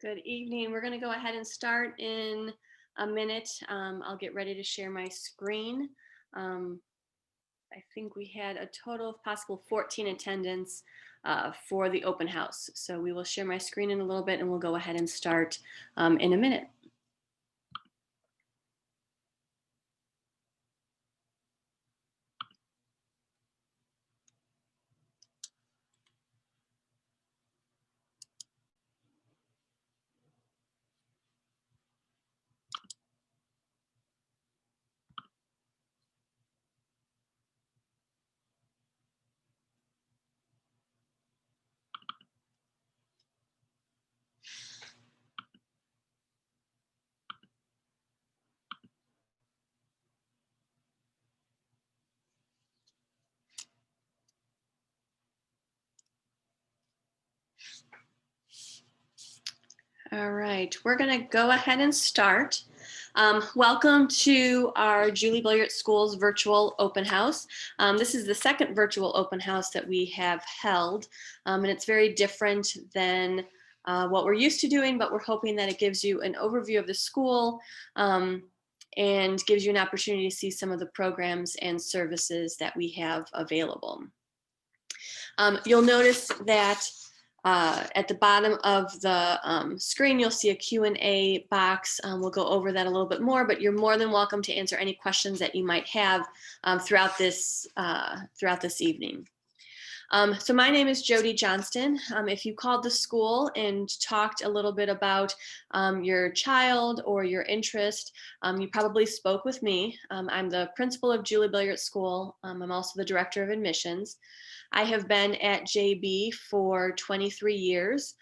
Good evening. We're going to go ahead and start in a minute. I'll get ready to share my screen. Um, I think we had a total of possible 14 attendance for the open house. So we will share my screen in a little bit and we'll go ahead and start in a minute. All right, we're going to go ahead and start. Welcome to our Julie Billiard School's virtual open house. This is the second virtual open house that we have held, and it's very different than what we're used to doing, but we're hoping that it gives you an overview of the school and gives you an opportunity to see some of the programs and services that we have available. You'll notice that at the bottom of the screen, you'll see a Q&A box. We'll go over that a little bit more, but you're more than welcome to answer any questions that you might have throughout this evening. So my name is Jody Johnston. If you called the school and talked a little bit about your child or your interest, you probably spoke with me. I'm the principal of Julie Billiard School. I'm also the director of admissions. I have been at JB for 23 years.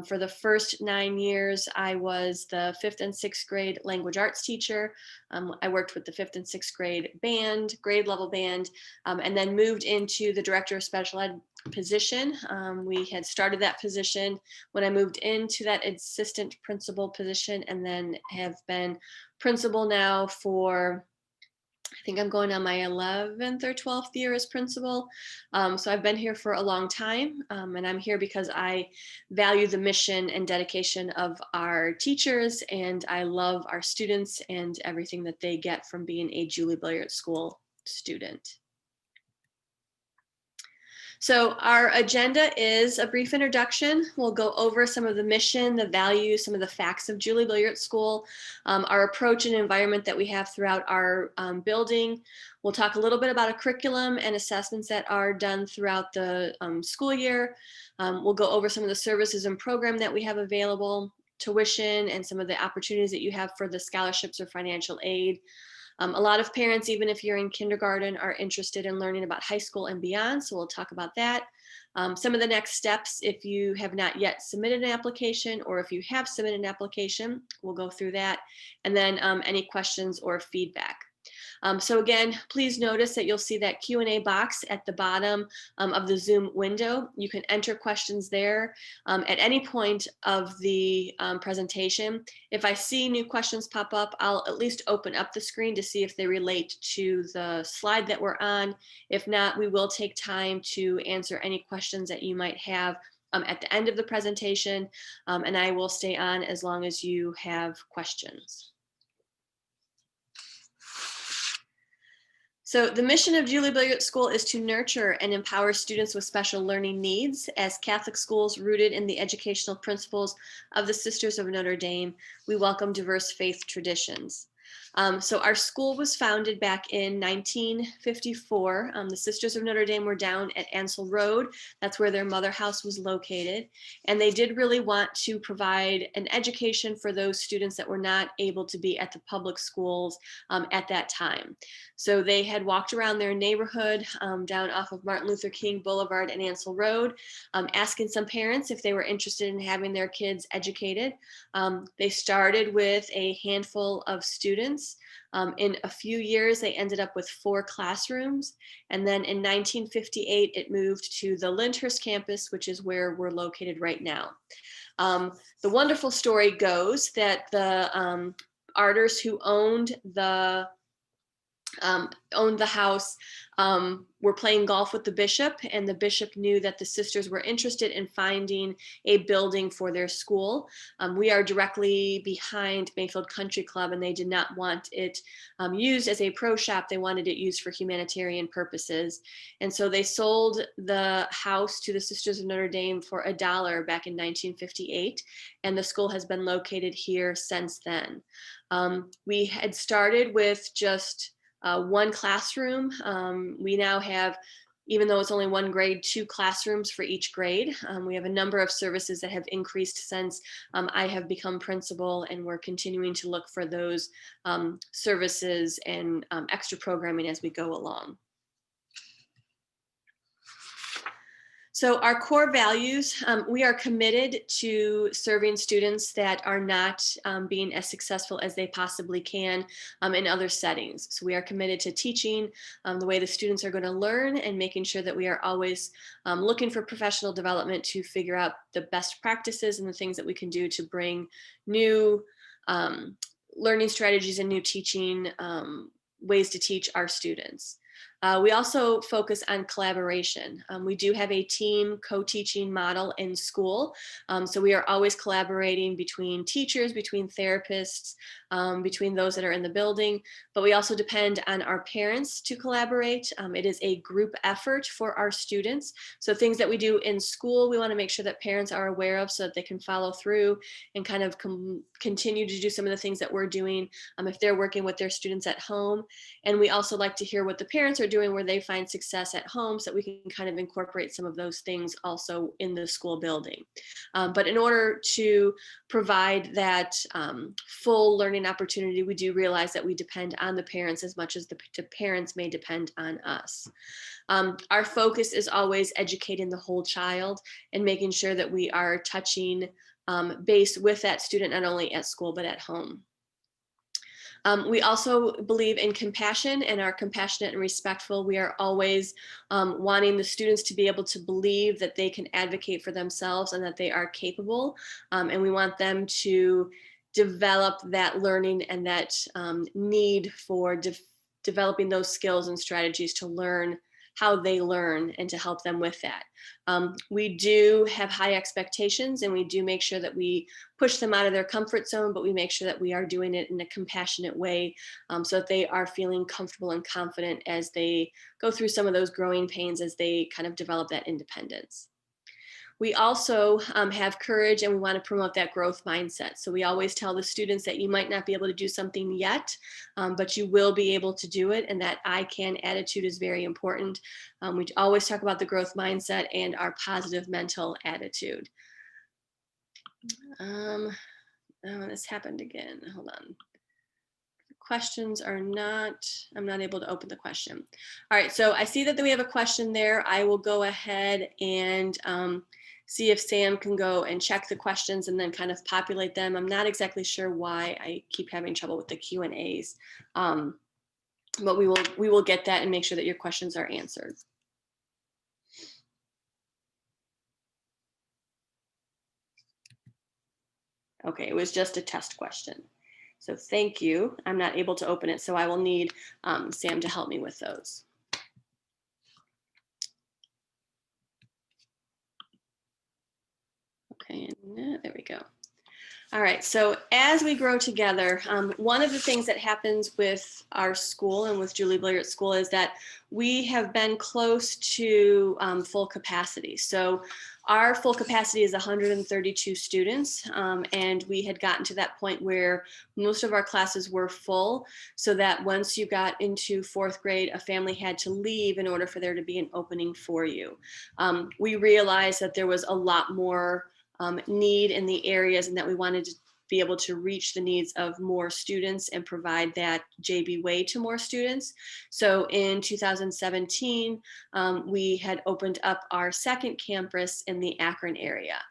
For the first 9 years, I was the 5th and 6th grade language arts teacher. I worked with the 5th and 6th grade band, grade level band, and then moved into the director of special ed position. We had started that position when I moved into that assistant principal position, and then have been principal now for, I think I'm going on my 11th or 12th year as principal. So I've been here for a long time, and I'm here because I value the mission and dedication of our teachers, and I love our students and everything that they get from being a Julie Billiard School student. So our agenda is a brief introduction. We'll go over some of the mission, the values, some of the facts of Julie Billiard School, our approach and environment that we have throughout our building. We'll talk a little bit about a curriculum and assessments that are done throughout the school year. We'll go over some of the services and program that we have available, tuition, and some of the opportunities that you have for the scholarships or financial aid. A lot of parents, even if you're in kindergarten, are interested in learning about high school and beyond, so we'll talk about that. Some of the next steps, if you have not yet submitted an application, or if you have submitted an application, we'll go through that. And then any questions or feedback. So again, please notice that you'll see that Q&A box at the bottom of the Zoom window. You can enter questions there at any point of the presentation. If I see new questions pop up, I'll at least open up the screen to see if they relate to the slide that we're on. If not, we will take time to answer any questions that you might have at the end of the presentation, and I will stay on as long as you have questions. So the mission of Julie Billiard School is to nurture and empower students with special learning needs. As Catholic schools rooted in the educational principles of the Sisters of Notre Dame, we welcome diverse faith traditions. So our school was founded back in 1954. The Sisters of Notre Dame were down at Ansel Road. That's where their mother house was located. And they did really want to provide an education for those students that were not able to be at the public schools at that time. So they had walked around their neighborhood down off of Martin Luther King Boulevard and Ansel Road, asking some parents if they were interested in having their kids educated. They started with a handful of students. In a few years, they ended up with 4 classrooms. And then in 1958, it moved to the Lyndhurst campus, which is where we're located right now. The wonderful story goes that the artists who owned the owned the house, were playing golf with the bishop, and the bishop knew that the sisters were interested in finding a building for their school. We are directly behind Mayfield Country Club, and they did not want it used as a pro shop. They wanted it used for humanitarian purposes. And so they sold the house to the Sisters of Notre Dame for $1 back in 1958, and the school has been located here since then. We had started with just one classroom. We now have, even though it's only one grade, 2 classrooms for each grade. We have a number of services that have increased since I have become principal, and we're continuing to look for those services and extra programming as we go along. So our core values, we are committed to serving students that are not being as successful as they possibly can in other settings. So we are committed to teaching the way the students are going to learn, and making sure that we are always looking for professional development to figure out the best practices and the things that we can do to bring new learning strategies and new teaching ways to teach our students. We also focus on collaboration. We do have a team co-teaching model in school. So we are always collaborating between teachers, between therapists, between those that are in the building, but we also depend on our parents to collaborate. It is a group effort for our students. So things that we do in school, we want to make sure that parents are aware of, so that they can follow through and kind of continue to do some of the things that we're doing if they're working with their students at home. And we also like to hear what the parents are doing where they find success at home, so that we can kind of incorporate some of those things also in the school building. But in order to provide that full learning opportunity, we do realize that we depend on the parents as much as the parents may depend on us. Our focus is always educating the whole child and making sure that we are touching base with that student, not only at school, but at home. We also believe in compassion and are compassionate and respectful. We are always wanting the students to be able to believe that they can advocate for themselves and that they are capable. And we want them to develop that learning and that need for developing those skills and strategies to learn how they learn and to help them with that. We do have high expectations, and we do make sure that we push them out of their comfort zone, but we make sure that we are doing it in a compassionate way, so that they are feeling comfortable and confident as they go through some of those growing pains as they kind of develop that independence. We also have courage, and we want to promote that growth mindset. So we always tell the students that you might not be able to do something yet, but you will be able to do it. And that I can attitude is very important. We always talk about the growth mindset and our positive mental attitude. Oh, this happened again. Hold on. Questions are not, I'm not able to open the question. All right, so I see that we have a question there. I will go ahead and see if Sam can go and check the questions and then kind of populate them. I'm not exactly sure why I keep having trouble with the Q&As, but we will get that and make sure that your questions are answered. Okay, it was just a test question. So thank you. I'm not able to open it, so I will need Sam to help me with those. Okay, and there we go. All right, so as we grow together, one of the things that happens with our school and with Julie Billiard School is that we have been close to full capacity. So our full capacity is 132 students, and we had gotten to that point where most of our classes were full, so that once you got into 4th grade, a family had to leave in order for there to be an opening for you. We realized that there was a lot more need in the areas, and that we wanted to be able to reach the needs of more students and provide that JB way to more students. So in 2017, we had opened up our 2nd campus in the Akron area.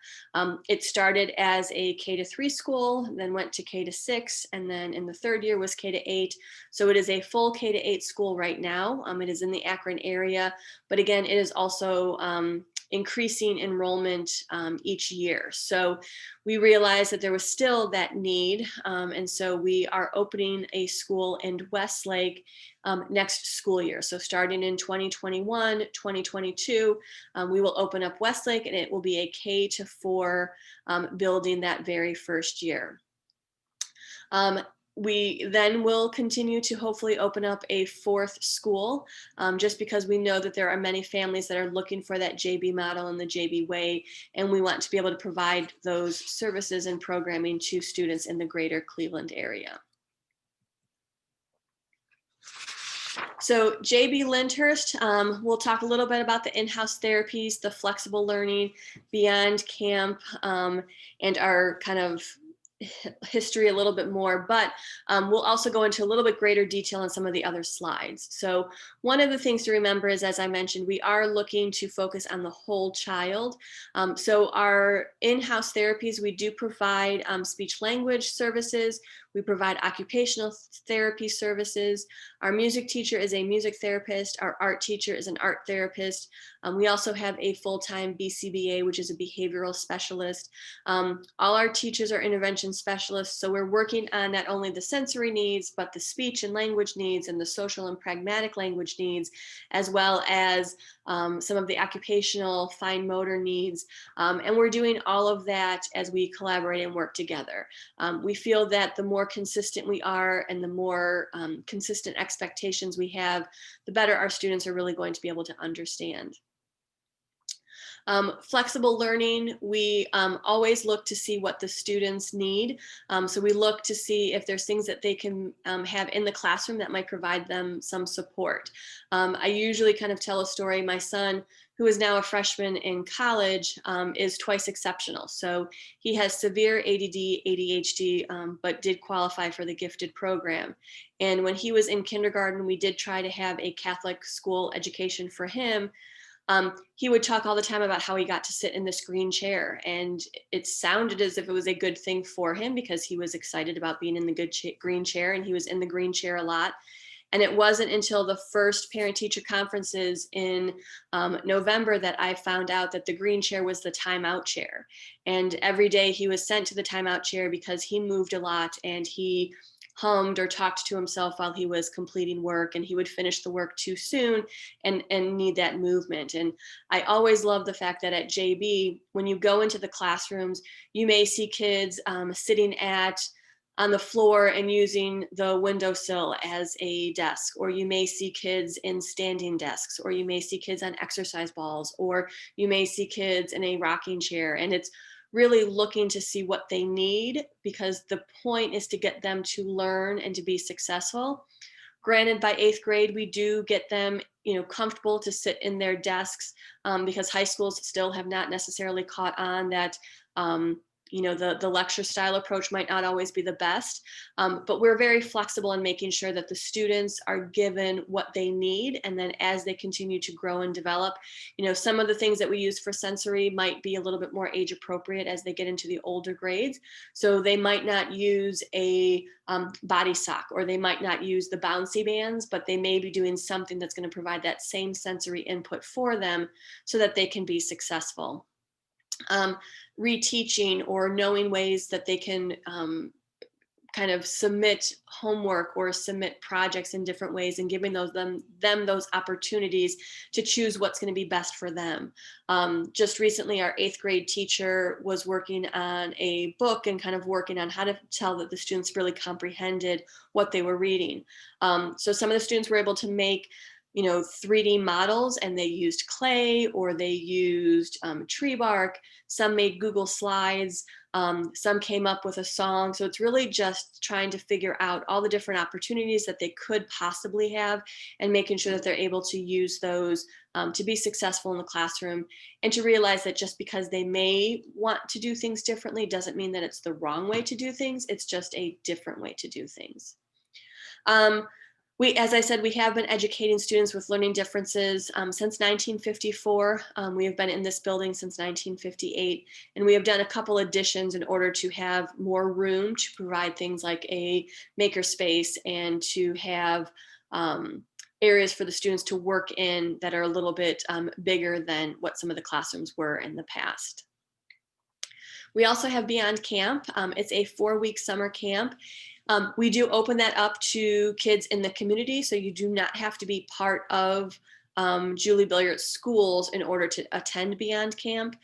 It started as a K-3 school, then went to K-6, and then in the 3rd year was K-8. So it is a full K-8 school right now. It is in the Akron area, but again, it is also increasing enrollment each year. So we realized that there was still that need. And so we are opening a school in Westlake next school year. So starting in 2021, 2022, we will open up Westlake, and it will be a K-4 building that very first year. We then will continue to hopefully open up a 4th school, just because we know that there are many families that are looking for that JB model and the JB way, and we want to be able to provide those services and programming to students in the greater Cleveland area. So JB Lyndhurst, we'll talk a little bit about the in-house therapies, the flexible learning, beyond camp, and our kind of history a little bit more, but we'll also go into a little bit greater detail on some of the other slides. So one of the things to remember is, as I mentioned, we are looking to focus on the whole child. So our in-house therapies, we do provide speech language services. We provide occupational therapy services. Our music teacher is a music therapist. Our art teacher is an art therapist. We also have a full-time BCBA, which is a behavioral specialist. All our teachers are intervention specialists, so we're working on not only the sensory needs, but the speech and language needs and the social and pragmatic language needs, as well as some of the occupational fine motor needs. And we're doing all of that as we collaborate and work together. We feel that the more consistent we are and the more consistent expectations we have, the better our students are really going to be able to understand. Flexible learning, we always look to see what the students need. So we look to see if there's things that they can have in the classroom that might provide them some support. I usually kind of tell a story. My son, who is now a freshman in college, is twice exceptional. So he has severe ADD, ADHD, but did qualify for the gifted program. And when he was in kindergarten, we did try to have a Catholic school education for him. He would talk all the time about how he got to sit in this green chair, and it sounded as if it was a good thing for him because he was excited about being in the green chair, and he was in the green chair a lot. And it wasn't until the first parent-teacher conferences in November that I found out that the green chair was the timeout chair. And every day he was sent to the timeout chair because he moved a lot and he hummed or talked to himself while he was completing work, and he would finish the work too soon and need that movement. And I always love the fact that at JB, when you go into the classrooms, you may see kids sitting on the floor and using the windowsill as a desk, or you may see kids in standing desks, or you may see kids on exercise balls, or you may see kids in a rocking chair. And it's really looking to see what they need, because the point is to get them to learn and to be successful. Granted, by 8th grade, we do get them, comfortable to sit in their desks, because high schools still have not necessarily caught on that, the lecture style approach might not always be the best, but we're very flexible in making sure that the students are given what they need. And then as they continue to grow and develop, some of the things that we use for sensory might be a little bit more age appropriate as they get into the older grades. So they might not use a body sock, or they might not use the bouncy bands, but they may be doing something that's going to provide that same sensory input for them so that they can be successful. Reteaching or knowing ways that they can kind of submit homework or submit projects in different ways, and giving them those opportunities to choose what's going to be best for them. Just recently, our 8th grade teacher was working on a book and kind of working on how to tell that the students really comprehended what they were reading. So some of the students were able to make 3D models, and they used clay, or they used tree bark. Some made Google Slides. Some came up with a song. So it's really just trying to figure out all the different opportunities that they could possibly have, and making sure that they're able to use those to be successful in the classroom, and to realize that just because they may want to do things differently doesn't mean that it's the wrong way to do things. It's just a different way to do things. As I said, we have been educating students with learning differences since 1954. We have been in this building since 1958, and we have done a couple additions in order to have more room to provide things like a makerspace, and to have areas for the students to work in that are a little bit bigger than what some of the classrooms were in the past. We also have Beyond Camp. It's a 4-week summer camp. We do open that up to kids in the community, so you do not have to be part of Julie Billiart schools in order to attend Beyond Camp.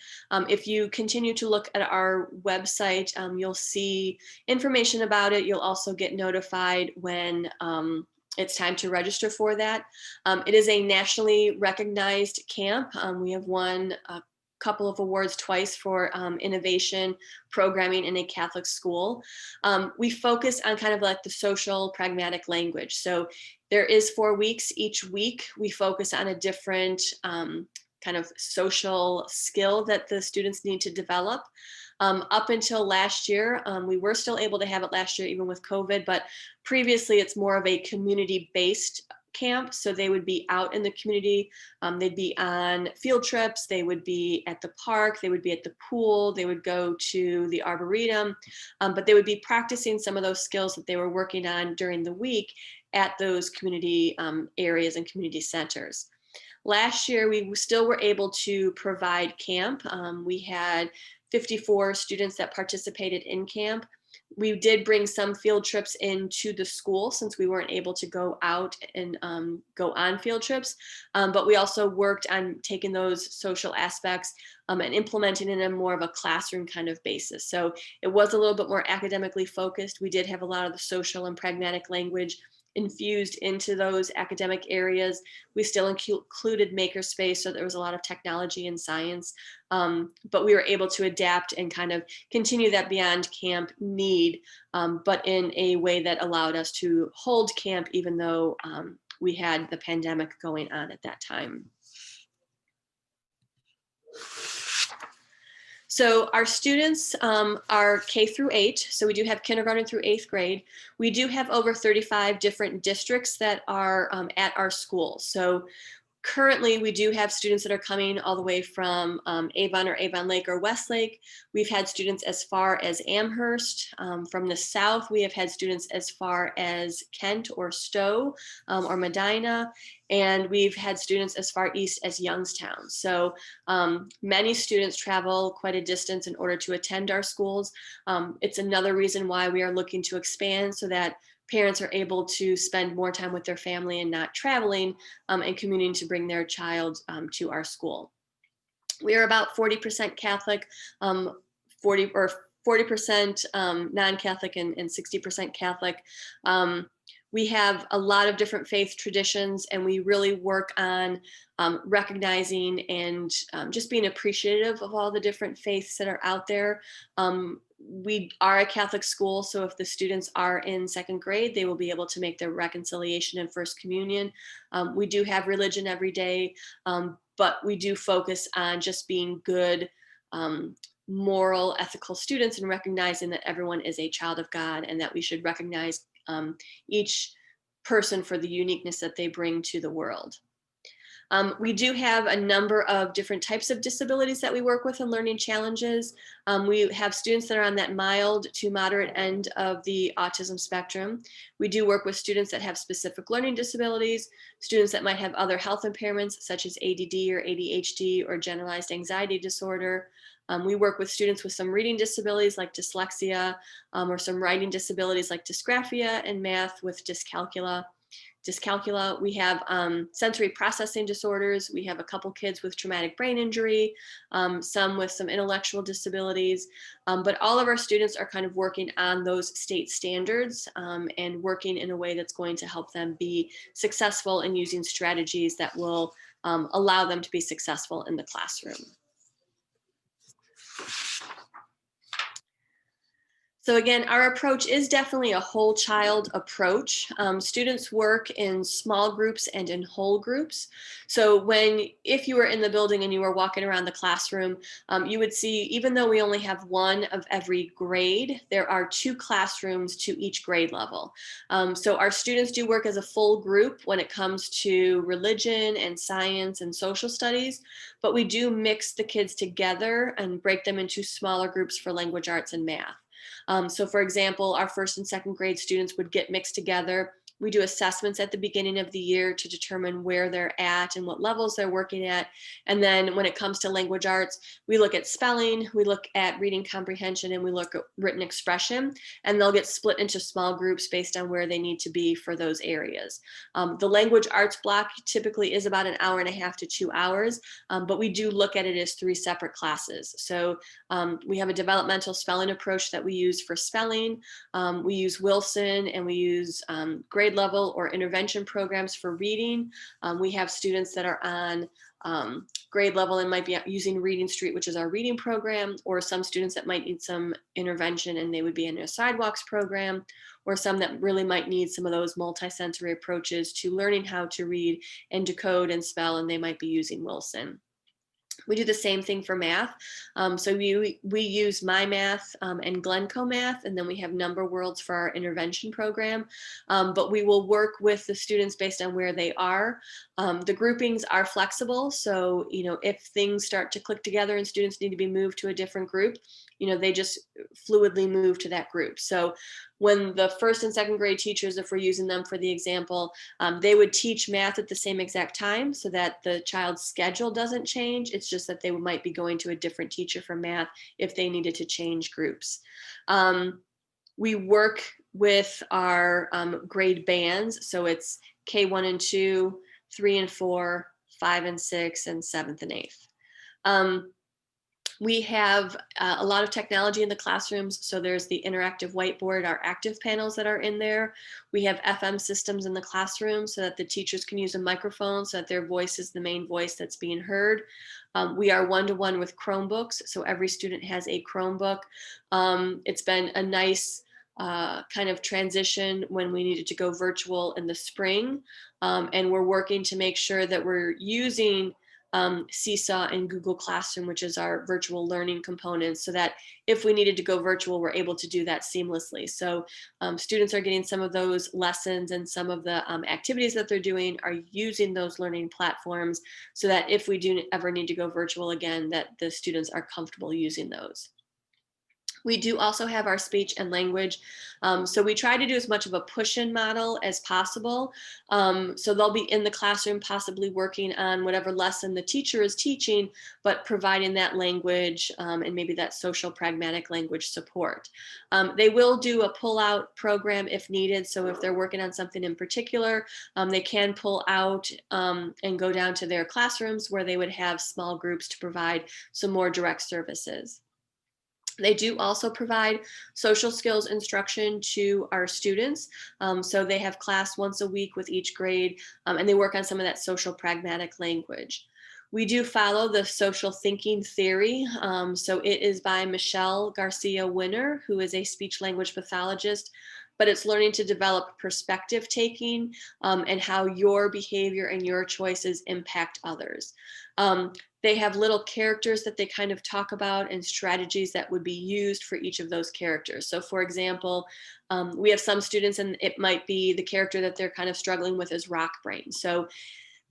If you continue to look at our website, you'll see information about it. You'll also get notified when it's time to register for that. It is a nationally recognized camp. We have won a couple of awards twice for innovation programming in a Catholic school. We focus on kind of like the social pragmatic language. So there is 4 weeks. Each week we focus on a different kind of social skill that the students need to develop. Up until last year, we were still able to have it last year, even with COVID, but previously it's more of a community-based camp. So they would be out in the community. They'd be on field trips. They would be at the park. They would be at the pool. They would go to the arboretum, but they would be practicing some of those skills that they were working on during the week at those community areas and community centers. Last year, we still were able to provide camp. We had 54 students that participated in camp. We did bring some field trips into the school since we weren't able to go out and go on field trips. But we also worked on taking those social aspects and implementing it in more of a classroom kind of basis. So it was a little bit more academically focused. We did have a lot of the social and pragmatic language infused into those academic areas. We still included makerspace, so there was a lot of technology and science, but we were able to adapt and kind of continue that Beyond Camp need, but in a way that allowed us to hold camp even though we had the pandemic going on at that time. So our students are K through 8. So we do have kindergarten through 8th grade. We do have over 35 different districts that are at our school. So currently, we do have students that are coming all the way from Avon or Avon Lake or Westlake. We've had students as far as Amherst. From the south, we have had students as far as Kent or Stowe or Medina. And we've had students as far east as Youngstown. So many students travel quite a distance in order to attend our schools. It's another reason why we are looking to expand so that parents are able to spend more time with their family and not traveling and commuting to bring their child to our school. We are about 40% Catholic, 40% non-Catholic and 60% Catholic. We have a lot of different faith traditions, and we really work on recognizing and just being appreciative of all the different faiths that are out there. We are a Catholic school, so if the students are in 2nd grade, they will be able to make their reconciliation and First Communion. We do have religion every day, but we do focus on just being good, moral, ethical students and recognizing that everyone is a child of God and that we should recognize each person for the uniqueness that they bring to the world. We do have a number of different types of disabilities that we work with and learning challenges. We have students that are on that mild to moderate end of the autism spectrum. We do work with students that have specific learning disabilities, students that might have other health impairments such as ADD or ADHD or generalized anxiety disorder. We work with students with some reading disabilities like dyslexia or some writing disabilities like dysgraphia, and math with dyscalculia. We have sensory processing disorders. We have a couple kids with traumatic brain injury, some with some intellectual disabilities, but all of our students are kind of working on those state standards and working in a way that's going to help them be successful in using strategies that will allow them to be successful in the classroom. So again, our approach is definitely a whole child approach. Students work in small groups and in whole groups. So if you were in the building and you were walking around the classroom, you would see, even though we only have one of every grade, there are 2 classrooms to each grade level. So our students do work as a full group when it comes to religion and science and social studies, but we do mix the kids together and break them into smaller groups for language arts and math. So for example, our 1st and 2nd grade students would get mixed together We do assessments at the beginning of the year to determine where they're at and what levels they're working at. And then when it comes to language arts, we look at spelling, we look at reading comprehension, and we look at written expression, and they'll get split into small groups based on where they need to be for those areas. The language arts block typically is about an hour and a half to 2 hours, but we do look at it as 3 separate classes. So we have a developmental spelling approach that we use for spelling. We use Wilson, and we use grade level or intervention programs for reading. We have students that are on grade level and might be using Reading Street, which is our reading program, or some students that might need some intervention and they would be in a sidewalks program, or some that really might need some of those multisensory approaches to learning how to read and decode and spell, and they might be using Wilson. We do the same thing for math. So we use My Math and Glencoe Math, and then we have Number Worlds for our intervention program. But we will work with the students based on where they are. The groupings are flexible. So, if things start to click together and students need to be moved to a different group, they just fluidly move to that group. So when the first and second grade teachers, if we're using them for the example, they would teach math at the same exact time so that the child's schedule doesn't change. It's just that they might be going to a different teacher for math if they needed to change groups. We work with our grade bands. So it's K1 and 2, 3 and 4, 5 and 6, and 7th and 8th. We have a lot of technology in the classrooms. So there's the interactive whiteboard, our active panels that are in there. We have FM systems in the classroom so that the teachers can use a microphone so that their voice is the main voice that's being heard. We are one-to-one with Chromebooks. So every student has a Chromebook. It's been a nice kind of transition when we needed to go virtual in the spring. And we're working to make sure that we're using Seesaw and Google Classroom, which is our virtual learning components, so that if we needed to go virtual, we're able to do that seamlessly. So students are getting some of those lessons, and some of the activities that they're doing are using those learning platforms so that if we do ever need to go virtual again, that the students are comfortable using those. We do also have our speech and language. So we try to do as much of a push-in model as possible. So they'll be in the classroom possibly working on whatever lesson the teacher is teaching, but providing that language and maybe that social pragmatic language support. They will do a pull-out program if needed. So if they're working on something in particular, they can pull out and go down to their classrooms where they would have small groups to provide some more direct services. They do also provide social skills instruction to our students. So they have class once a week with each grade, and they work on some of that social pragmatic language. We do follow the social thinking theory. So it is by Michelle Garcia Winner, who is a speech language pathologist, but it's learning to develop perspective taking and how your behavior and your choices impact others. They have little characters that they kind of talk about and strategies that would be used for each of those characters. So for example, we have some students and it might be the character that they're kind of struggling with is rock brain. So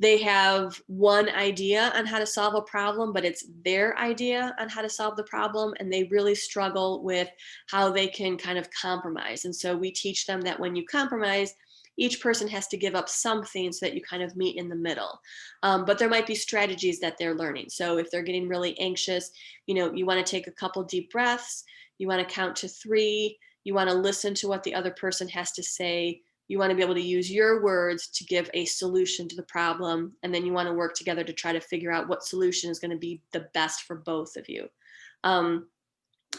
they have one idea on how to solve a problem, but it's their idea on how to solve the problem. And they really struggle with how they can kind of compromise. And so we teach them that when you compromise, each person has to give up something so that you kind of meet in the middle. But there might be strategies that they're learning. So if they're getting really anxious, you want to take a couple deep breaths, you want to count to 3, you want to listen to what the other person has to say. You want to be able to use your words to give a solution to the problem. And then you want to work together to try to figure out what solution is going to be the best for both of you.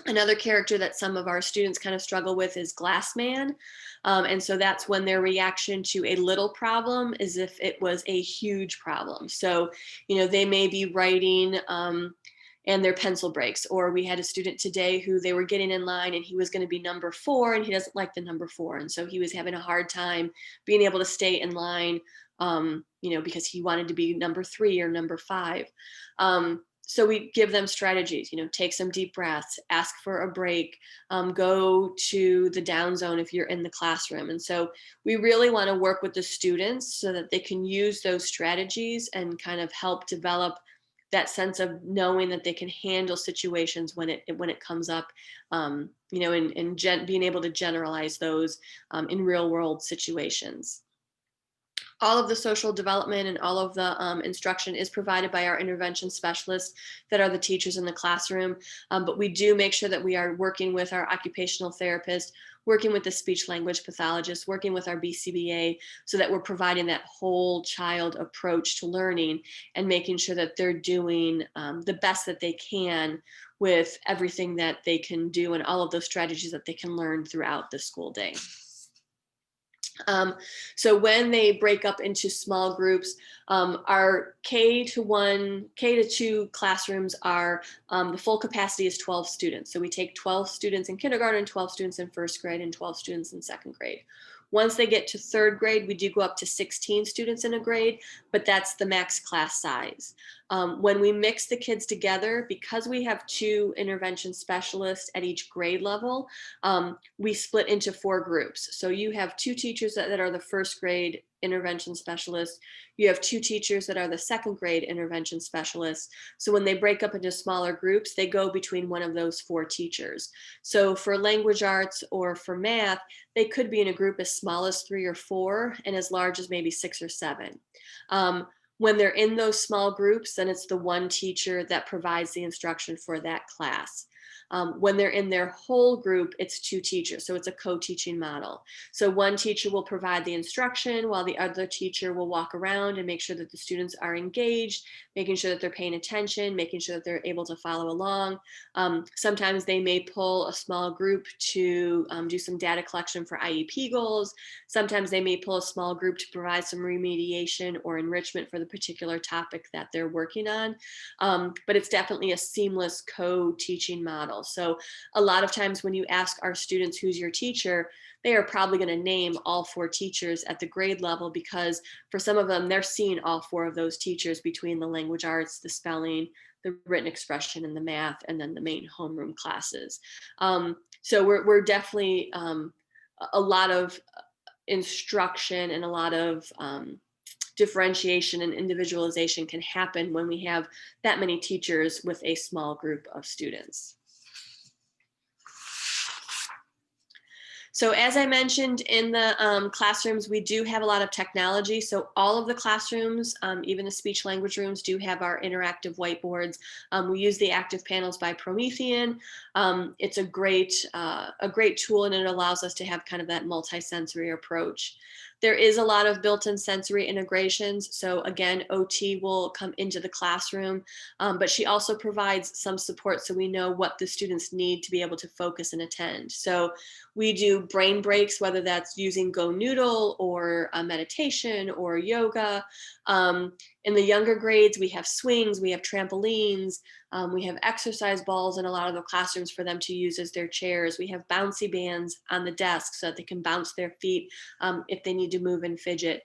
Another character that some of our students kind of struggle with is Glass Man. And so that's when their reaction to a little problem is if it was a huge problem. So, they may be writing and their pencil breaks. Or we had a student today who they were getting in line and he was going to be number 4 and he doesn't like the number 4. And so he was having a hard time being able to stay in line, because he wanted to be number 3 or number 5. So we give them strategies, take some deep breaths, ask for a break, go to the down zone if you're in the classroom. And so we really want to work with the students so that they can use those strategies and kind of help develop that sense of knowing that they can handle situations when it comes up, you know, and being able to generalize those in real world situations. All of the social development and all of the instruction is provided by our intervention specialists that are the teachers in the classroom. But we do make sure that we are working with our occupational therapist, working with the speech language pathologist, working with our BCBA, so that we're providing that whole child approach to learning and making sure that they're doing the best that they can with everything that they can do and all of those strategies that they can learn throughout the school day. So when they break up into small groups, our K to 2 classrooms are, the full capacity is 12 students. So we take 12 students in kindergarten, 12 students in first grade, and 12 students in second grade. Once they get to third grade, we do go up to 16 students in a grade, but that's the max class size. When we mix the kids together, because we have 2 intervention specialists at each grade level, we split into 4 groups. So you have 2 teachers that are the first grade intervention specialists. You have 2 teachers that are the second grade intervention specialists. So when they break up into smaller groups, they go between one of those 4 teachers. So for language arts or for math, they could be in a group as small as 3 or 4 and as large as maybe 6 or 7. When they're in those small groups, then it's the one teacher that provides the instruction for that class. When they're in their whole group, it's 2 teachers. So it's a co-teaching model. So one teacher will provide the instruction while the other teacher will walk around and make sure that the students are engaged, making sure that they're paying attention, making sure that they're able to follow along. Sometimes they may pull a small group to do some data collection for IEP goals. Sometimes they may pull a small group to provide some remediation or enrichment for the particular topic that they're working on. But it's definitely a seamless co-teaching model. So a lot of times when you ask our students who's your teacher, they are probably going to name all 4 teachers at the grade level, because for some of them, they're seeing all 4 of those teachers between the language arts, the spelling, the written expression, and the math, and then the main homeroom classes. So we're definitely a lot of instruction and a lot of differentiation and individualization can happen when we have that many teachers with a small group of students. So as I mentioned, in the classrooms, we do have a lot of technology. So all of the classrooms, even the speech language rooms, do have our interactive whiteboards. We use the Active Panels by Promethean. It's a great tool, and it allows us to have kind of that multi-sensory approach. There is a lot of built-in sensory integrations. So again, OT will come into the classroom, but she also provides some support so we know what the students need to be able to focus and attend. So we do brain breaks, whether that's using Go Noodle or a meditation or yoga. In the younger grades, we have swings, we have trampolines, we have exercise balls in a lot of the classrooms for them to use as their chairs. We have bouncy bands on the desk so that they can bounce their feet if they need to move and fidget.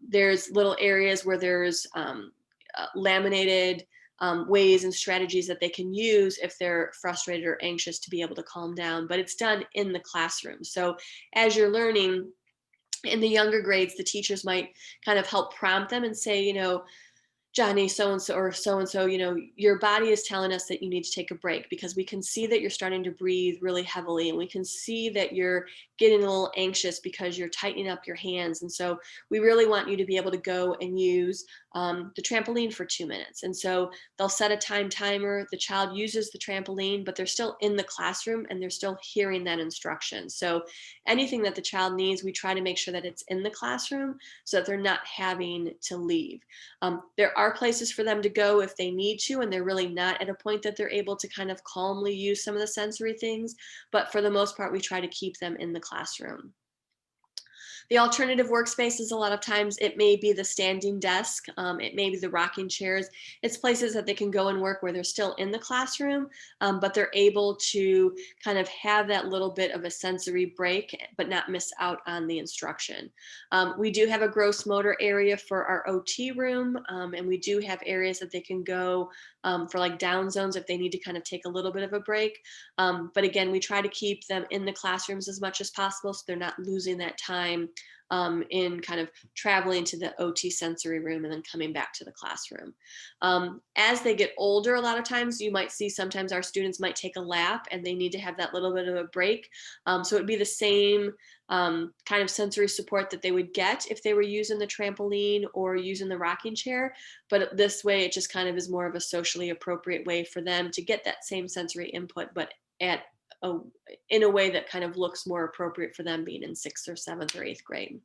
There's little areas where there's laminated ways and strategies that they can use if they're frustrated or anxious to be able to calm down, but it's done in the classroom. So as you're learning, in the younger grades, the teachers might kind of help prompt them and say, you know, Johnny, so-and-so or so-and-so, you know, your body is telling us that you need to take a break, because we can see that you're starting to breathe really heavily, and we can see that you're getting a little anxious because you're tightening up your hands. And so we really want you to be able to go and use the trampoline for 2 minutes. And so they'll set a timer. The child uses the trampoline, but they're still in the classroom and they're still hearing that instruction. So anything that the child needs, we try to make sure that it's in the classroom so that they're not having to leave. There are places for them to go if they need to, and they're really not at a point that they're able to kind of calmly use some of the sensory things. But for the most part, we try to keep them in the classroom. The alternative workspaces, a lot of times it may be the standing desk, it may be the rocking chairs. It's places that they can go and work where they're still in the classroom, but they're able to kind of have that little bit of a sensory break, but not miss out on the instruction. We do have a gross motor area for our OT room, and we do have areas that they can go for like down zones if they need to kind of take a little bit of a break. But again, we try to keep them in the classrooms as much as possible so they're not losing that time in kind of traveling to the OT sensory room and then coming back to the classroom. As they get older, a lot of times you might see sometimes our students might take a lap and they need to have that little bit of a break. So it'd be the same kind of sensory support that they would get if they were using the trampoline or using the rocking chair. But this way, it just kind of is more of a socially appropriate way for them to get that same sensory input, but in a way that kind of looks more appropriate for them being in 6th or 7th or 8th grade.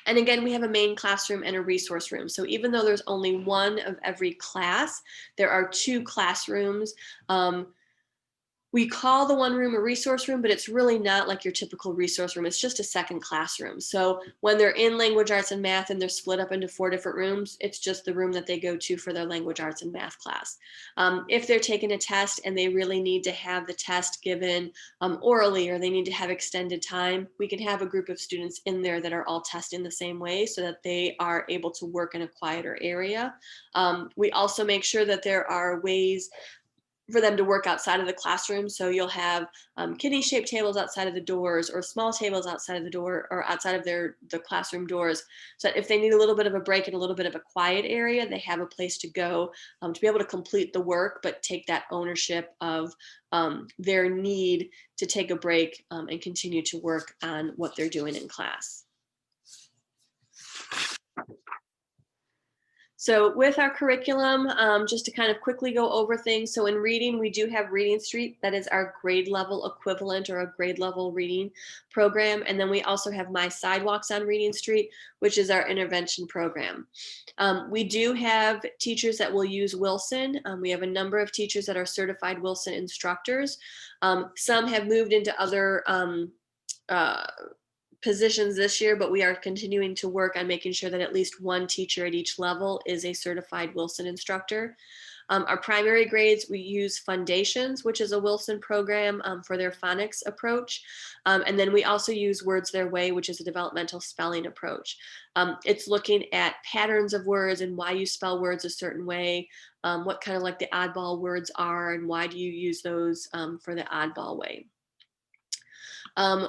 And again, we have a main classroom and a resource room. So even though there's only one of every class, there are 2 classrooms. We call the one room a resource room, but it's really not like your typical resource room. It's just a second classroom. So when they're in language arts and math and they're split up into 4 different rooms, it's just the room that they go to for their language arts and math class. If they're taking a test and they really need to have the test given orally, or they need to have extended time, we can have a group of students in there that are all testing the same way so that they are able to work in a quieter area. We also make sure that there are ways for them to work outside of the classroom. So you'll have kidney shaped tables outside of the doors, or small tables outside of the door or outside of the classroom doors. So that if they need a little bit of a break and a little bit of a quiet area, they have a place to go to be able to complete the work, but take that ownership of their need to take a break and continue to work on what they're doing in class. So with our curriculum, just to kind of quickly go over things. So in reading, we do have Reading Street. That is our grade level equivalent, or a grade level reading program. And then we also have My Sidewalks on Reading Street, which is our intervention program. We do have teachers that will use Wilson. We have a number of teachers that are certified Wilson instructors. Some have moved into other positions this year, but we are continuing to work on making sure that at least one teacher at each level is a certified Wilson instructor. Our primary grades, we use Foundations, which is a Wilson program for their phonics approach. And then we also use Words Their Way, which is a developmental spelling approach. It's looking at patterns of words and why you spell words a certain way, what kind of like the oddball words are, and why do you use those for the oddball way.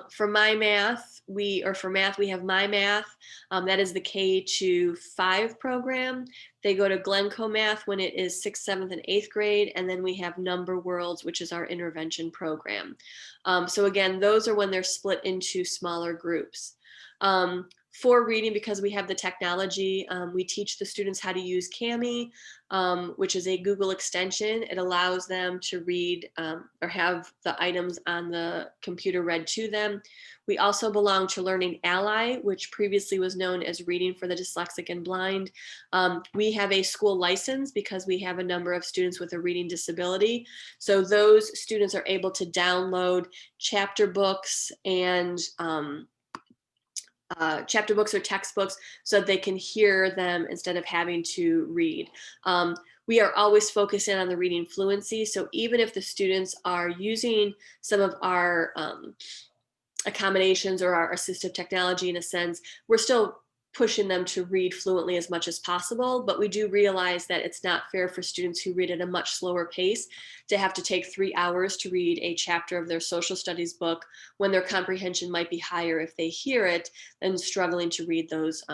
For math, we have My Math. That is the K-5 program. They go to Glencoe Math when it is 6th, 7th, and 8th grade. And then we have Number Worlds, which is our intervention program. So again, those are when they're split into smaller groups. For reading, because we have the technology, we teach the students how to use Kami, which is a Google extension. It allows them to read or have the items on the computer read to them. We also belong to Learning Ally, which previously was known as Reading for the Dyslexic and Blind. We have a school license because we have a number of students with a reading disability. So those students are able to download chapter books and chapter books or textbooks so that they can hear them instead of having to read. We are always focusing on the reading fluency. So even if the students are using some of our accommodations or our assistive technology in a sense, we're still pushing them to read fluently as much as possible, but we do realize that it's not fair for students who read at a much slower pace to have to take 3 hours to read a chapter of their social studies book when their comprehension might be higher if they hear it than struggling to read those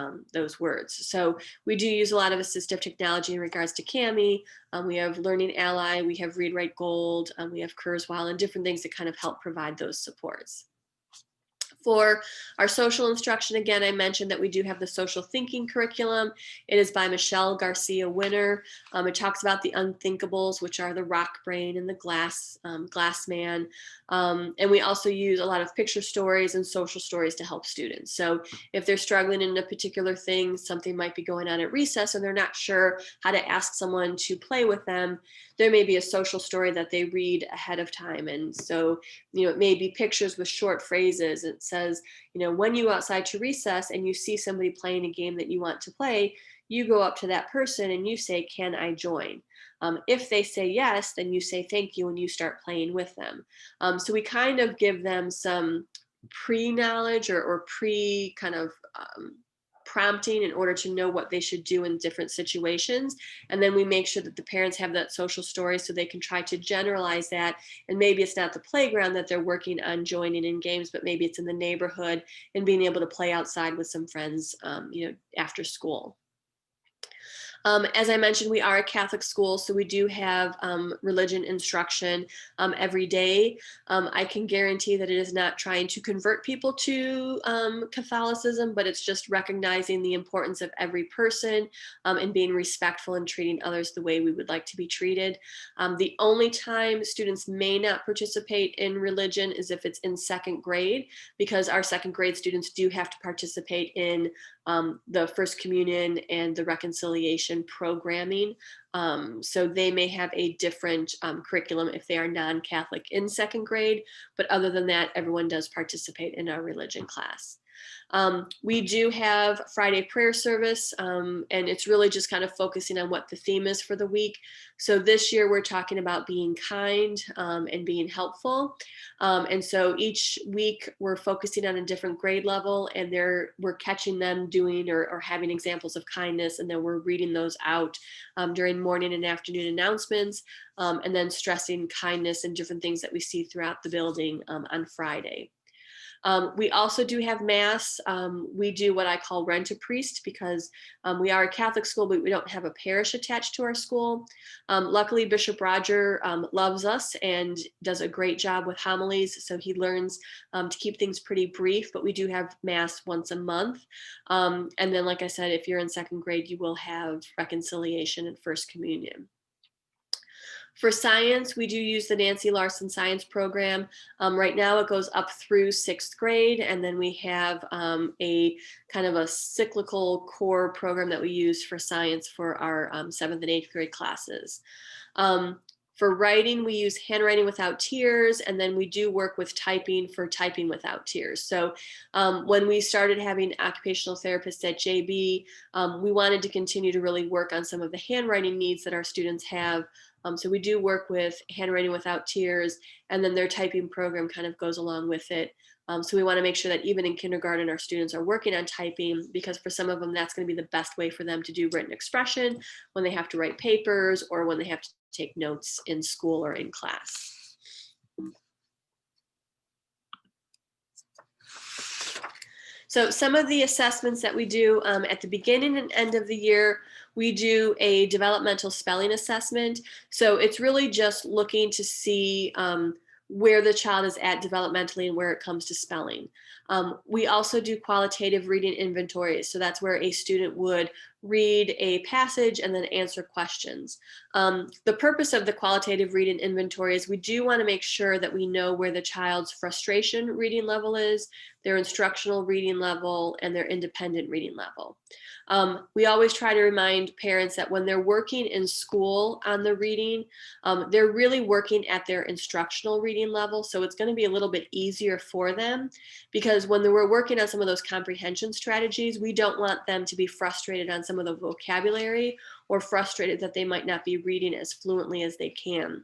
words. So we do use a lot of assistive technology in regards to Kami. We have Learning Ally, we have Read Write Gold, we have Kurzweil, and different things that kind of help provide those supports. For our social instruction, again, I mentioned that we do have the social thinking curriculum. It is by Michelle Garcia Winner. It talks about the unthinkables, which are the rock brain and the glass man. And we also use a lot of picture stories and social stories to help students. So if they're struggling in a particular thing, something might be going on at recess and they're not sure how to ask someone to play with them, there may be a social story that they read ahead of time. And so, it may be pictures with short phrases. It says, when you go outside to recess and you see somebody playing a game that you want to play, you go up to that person and you say, "Can I join?" If they say yes, then you say thank you and you start playing with them. So we kind of give them some pre-knowledge or pre kind of prompting in order to know what they should do in different situations. And then we make sure that the parents have that social story so they can try to generalize that. And maybe it's not the playground that they're working on joining in games, but maybe it's in the neighborhood and being able to play outside with some friends, after school. As I mentioned, we are a Catholic school, so we do have religion instruction every day. I can guarantee that it is not trying to convert people to Catholicism, but it's just recognizing the importance of every person and being respectful and treating others the way we would like to be treated. The only time students may not participate in religion is if it's in second grade, because our second grade students do have to participate in the First Communion and the reconciliation programming. So they may have a different curriculum if they are non-Catholic in second grade, but other than that, everyone does participate in our religion class. We do have Friday prayer service, and it's really just kind of focusing on what the theme is for the week. So this year we're talking about being kind and being helpful. And so each week we're focusing on a different grade level, and we're catching them doing or having examples of kindness, and then we're reading those out during morning and afternoon announcements, and then stressing kindness and different things that we see throughout the building on Friday. We also do have Mass. We do what I call rent a priest, because we are a Catholic school, but we don't have a parish attached to our school. Luckily, Bishop Roger loves us and does a great job with homilies, so he learns to keep things pretty brief, but we do have Mass once a month. And then, like I said, if you're in second grade, you will have reconciliation and First Communion. For science, we do use the Nancy Larson Science Program. Right now it goes up through sixth grade, and then we have a kind of a cyclical core program that we use for science for our seventh and eighth grade classes. For writing, we use Handwriting Without Tears, and then we do work with typing for Typing Without Tears. So when we started having occupational therapists at JB, we wanted to continue to really work on some of the handwriting needs that our students have. So we do work with Handwriting Without Tears, and then their typing program kind of goes along with it. So we want to make sure that even in kindergarten, our students are working on typing, because for some of them, that's going to be the best way for them to do written expression when they have to write papers or when they have to take notes in school or in class. So some of the assessments that we do at the beginning and end of the year, we do a developmental spelling assessment. So it's really just looking to see where the child is at developmentally and where it comes to spelling. We also do qualitative reading inventories. So that's where a student would read a passage and then answer questions. The purpose of the qualitative reading inventory is we do want to make sure that we know where the child's frustration reading level is, their instructional reading level, and their independent reading level. We always try to remind parents that when they're working in school on the reading, they're really working at their instructional reading level. So it's going to be a little bit easier for them, because when we're working on some of those comprehension strategies, we don't want them to be frustrated on some of the vocabulary or frustrated that they might not be reading as fluently as they can.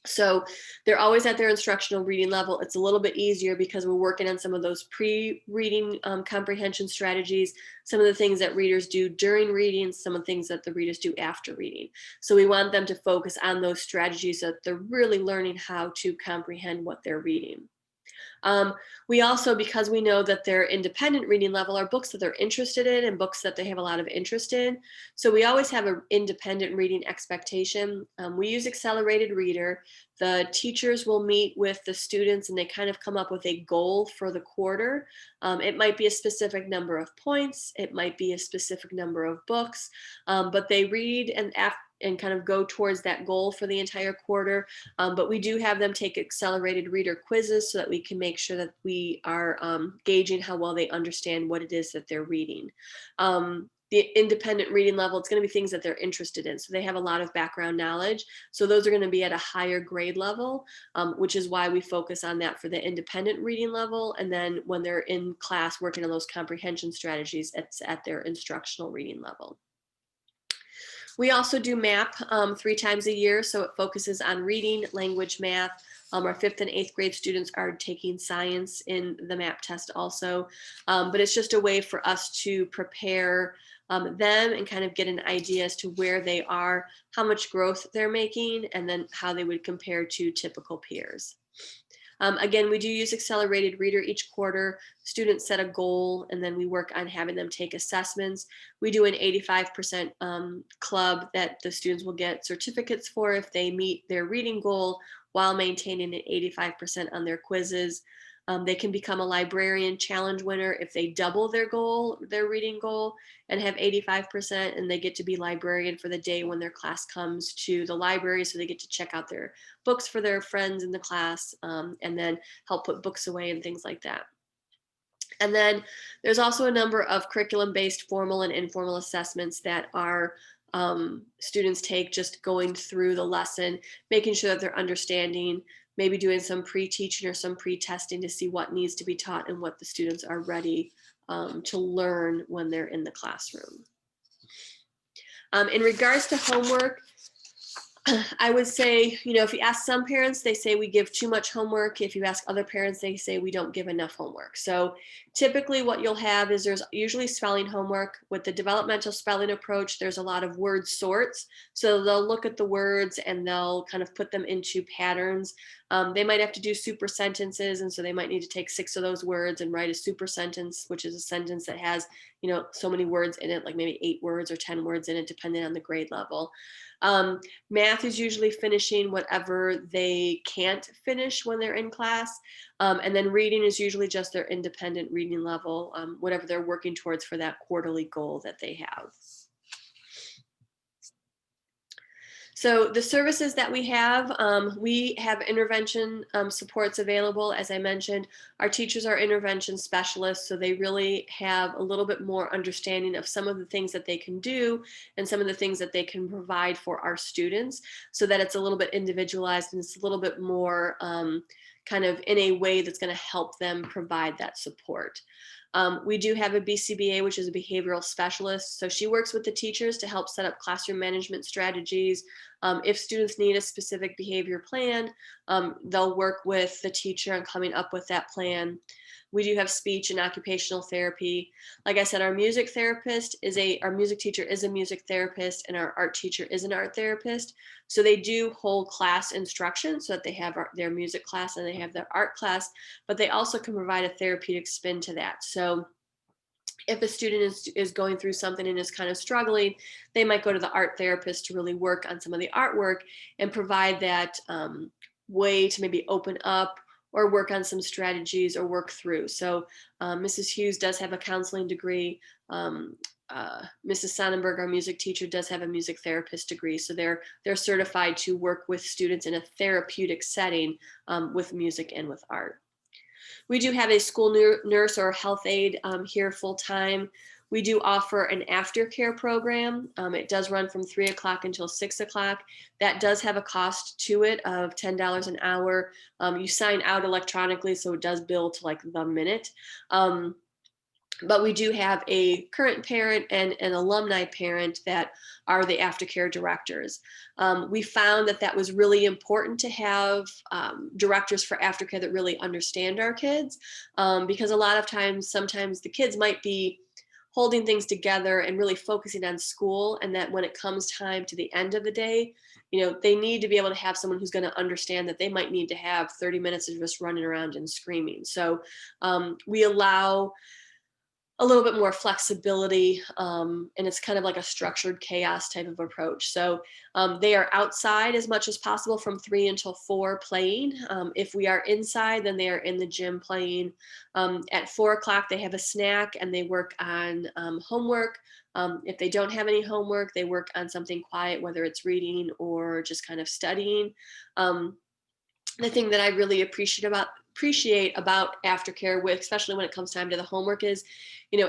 So they're always at their instructional reading level. It's a little bit easier because we're working on some of those pre-reading comprehension strategies, some of the things that readers do during reading, some of the things that the readers do after reading. So we want them to focus on those strategies so that they're really learning how to comprehend what they're reading. We also, because we know that their independent reading level are books that they're interested in and books that they have a lot of interest in. So we always have an independent reading expectation. We use Accelerated Reader. The teachers will meet with the students and they kind of come up with a goal for the quarter. It might be a specific number of points. It might be a specific number of books, but they read and kind of go towards that goal for the entire quarter. But we do have them take Accelerated Reader quizzes so that we can make sure that we are gauging how well they understand what it is that they're reading. The independent reading level, it's going to be things that they're interested in. So they have a lot of background knowledge. So those are going to be at a higher grade level, which is why we focus on that for the independent reading level. And then when they're in class working on those comprehension strategies, it's at their instructional reading level. We also do MAP 3 times a year, so it focuses on reading, language, math. Our 5th and 8th grade students are taking science in the MAP test also, but it's just a way for us to prepare them and kind of get an idea as to where they are, how much growth they're making, and then how they would compare to typical peers. Again, we do use accelerated reader each quarter. Students set a goal, and then we work on having them take assessments. We do an 85% club that the students will get certificates for if they meet their reading goal while maintaining an 85% on their quizzes. They can become a librarian challenge winner if they double their goal, their reading goal, and have 85%, and they get to be librarian for the day when their class comes to the library, so they get to check out their books for their friends in the class, and then help put books away and things like that. And then there's also a number of curriculum-based formal and informal assessments that our students take, just going through the lesson, making sure that they're understanding, maybe doing some pre-teaching or some pre-testing to see what needs to be taught and what the students are ready to learn when they're in the classroom. In regards to homework, I would say, if you ask some parents, they say we give too much homework. If you ask other parents, they say we don't give enough homework. So typically what you'll have is there's usually spelling homework. With the developmental spelling approach, there's a lot of word sorts. So they'll look at the words and they'll kind of put them into patterns. They might have to do super sentences, and so they might need to take 6 of those words and write a super sentence, which is a sentence that has, so many words in it, like maybe 8 words or 10 words in it, depending on the grade level. Math is usually finishing whatever they can't finish when they're in class. And then reading is usually just their independent reading level, whatever they're working towards for that quarterly goal that they have. So the services that we have intervention supports available. As I mentioned, our teachers are intervention specialists, so they really have a little bit more understanding of some of the things that they can do and some of the things that they can provide for our students, so that it's a little bit individualized and it's a little bit more kind of in a way that's going to help them provide that support. We do have a BCBA, which is a behavioral specialist. So she works with the teachers to help set up classroom management strategies. If students need a specific behavior plan, they'll work with the teacher on coming up with that plan. We do have speech and occupational therapy. Like I said, our music teacher is a music therapist, and our art teacher is an art therapist. So they do whole class instruction, so that they have their music class and they have their art class, but they also can provide a therapeutic spin to that. So if a student is going through something and is kind of struggling, they might go to the art therapist to really work on some of the artwork and provide that way to maybe open up or work on some strategies or work through. So Mrs. Hughes does have a counseling degree. Mrs. Sonnenberg, our music teacher, does have a music therapist degree. So they're certified to work with students in a therapeutic setting with music and with art. We do have a school nurse or health aide here full time. We do offer an aftercare program. It does run from 3 o'clock until 6 o'clock. That does have a cost to it of $10 an hour. You sign out electronically, so it does bill to like the minute. But we do have a current parent and an alumni parent that are the aftercare directors. We found that was really important to have directors for aftercare that really understand our kids, because a lot of times, sometimes the kids might be holding things together and really focusing on school, and that when it comes time to the end of the day, they need to be able to have someone who's going to understand that they might need to have 30 minutes of just running around and screaming. So we allow a little bit more flexibility, and it's kind of like a structured chaos type of approach. So they are outside as much as possible from 3 until 4 playing. If we are inside, then they are in the gym playing. At 4 o'clock, they have a snack and they work on homework. If they don't have any homework, they work on something quiet, whether it's reading or just kind of studying. The thing that I really appreciate about aftercare, especially when it comes time to the homework, is,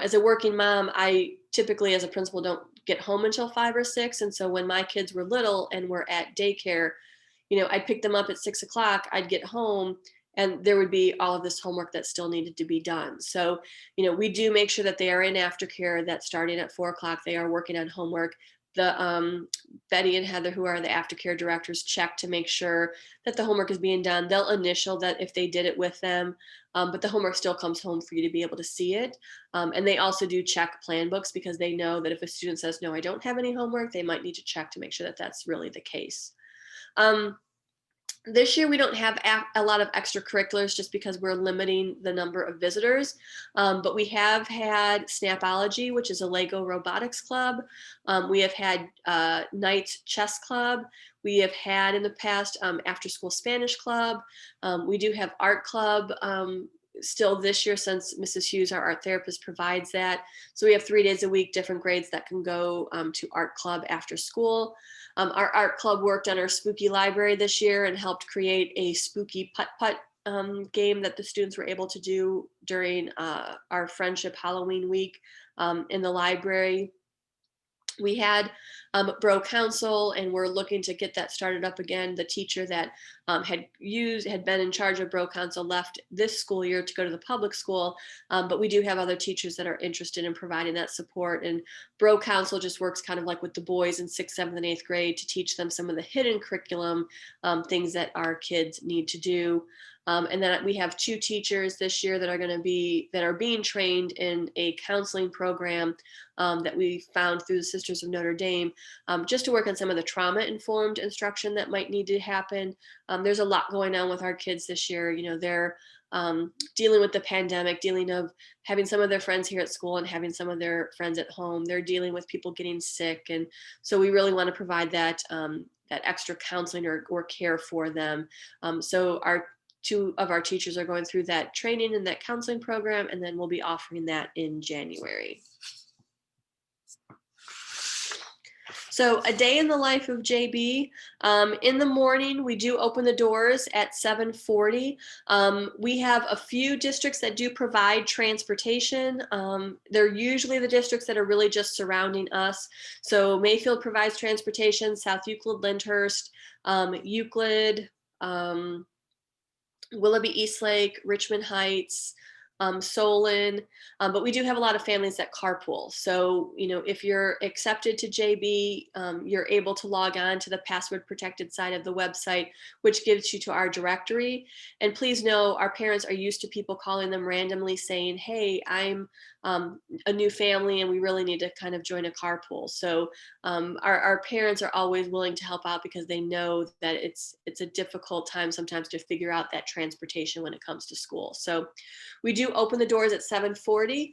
as a working mom, I typically as a principal don't get home until 5 or 6. And so when my kids were little and were at daycare, I'd pick them up at 6 o'clock, I'd get home, and there would be all of this homework that still needed to be done. So, we do make sure that they are in aftercare, that starting at 4 o'clock, they are working on homework. Betty and Heather, who are the aftercare directors, check to make sure that the homework is being done. They'll initial that if they did it with them, but the homework still comes home for you to be able to see it. And they also do check plan books because they know that if a student says, no, I don't have any homework, they might need to check to make sure that that's really the case. This year, we don't have a lot of extracurriculars just because we're limiting the number of visitors, but we have had Snapology, which is a Lego robotics club. We have had Knights Chess Club. We have had in the past After School Spanish Club. We do have Art Club still this year, since Mrs. Hughes, our art therapist, provides that. So we have 3 days a week, different grades that can go to Art Club after school. Our art club worked on our spooky library this year and helped create a spooky putt-putt game that the students were able to do during our Friendship Halloween week in the library. We had Bro Council, and we're looking to get that started up again. The teacher that had been in charge of Bro Council left this school year to go to the public school, but we do have other teachers that are interested in providing that support. And Bro Council just works kind of like with the boys in 6th, 7th, and 8th grade to teach them some of the hidden curriculum things that our kids need to do. And then we have 2 teachers this year that are being trained in a counseling program that we found through the Sisters of Notre Dame, just to work on some of the trauma-informed instruction that might need to happen. There's a lot going on with our kids this year. You know, they're dealing with the pandemic, dealing of having some of their friends here at school and having some of their friends at home. They're dealing with people getting sick, and so we really want to provide that that extra counseling or care for them. So our 2 of our teachers are going through that training and that counseling program, and then we'll be offering that in January. So a day in the life of JB. In the morning, we do open the doors at 7:40. We have a few districts that do provide transportation. They're usually the districts that are really just surrounding us. So Mayfield provides transportation, South Euclid, Lyndhurst, Euclid, Willoughby, Eastlake, Richmond Heights, Solon, but we do have a lot of families that carpool. So, you know, if you're accepted to JB, you're able to log on to the password protected side of the website, which gives you to our directory. And please know, our parents are used to people calling them randomly saying, hey, I'm a new family and we really need to kind of join a carpool. So our parents are always willing to help out because they know that it's a difficult time sometimes to figure out that transportation when it comes to school. So we do open the doors at 7:40.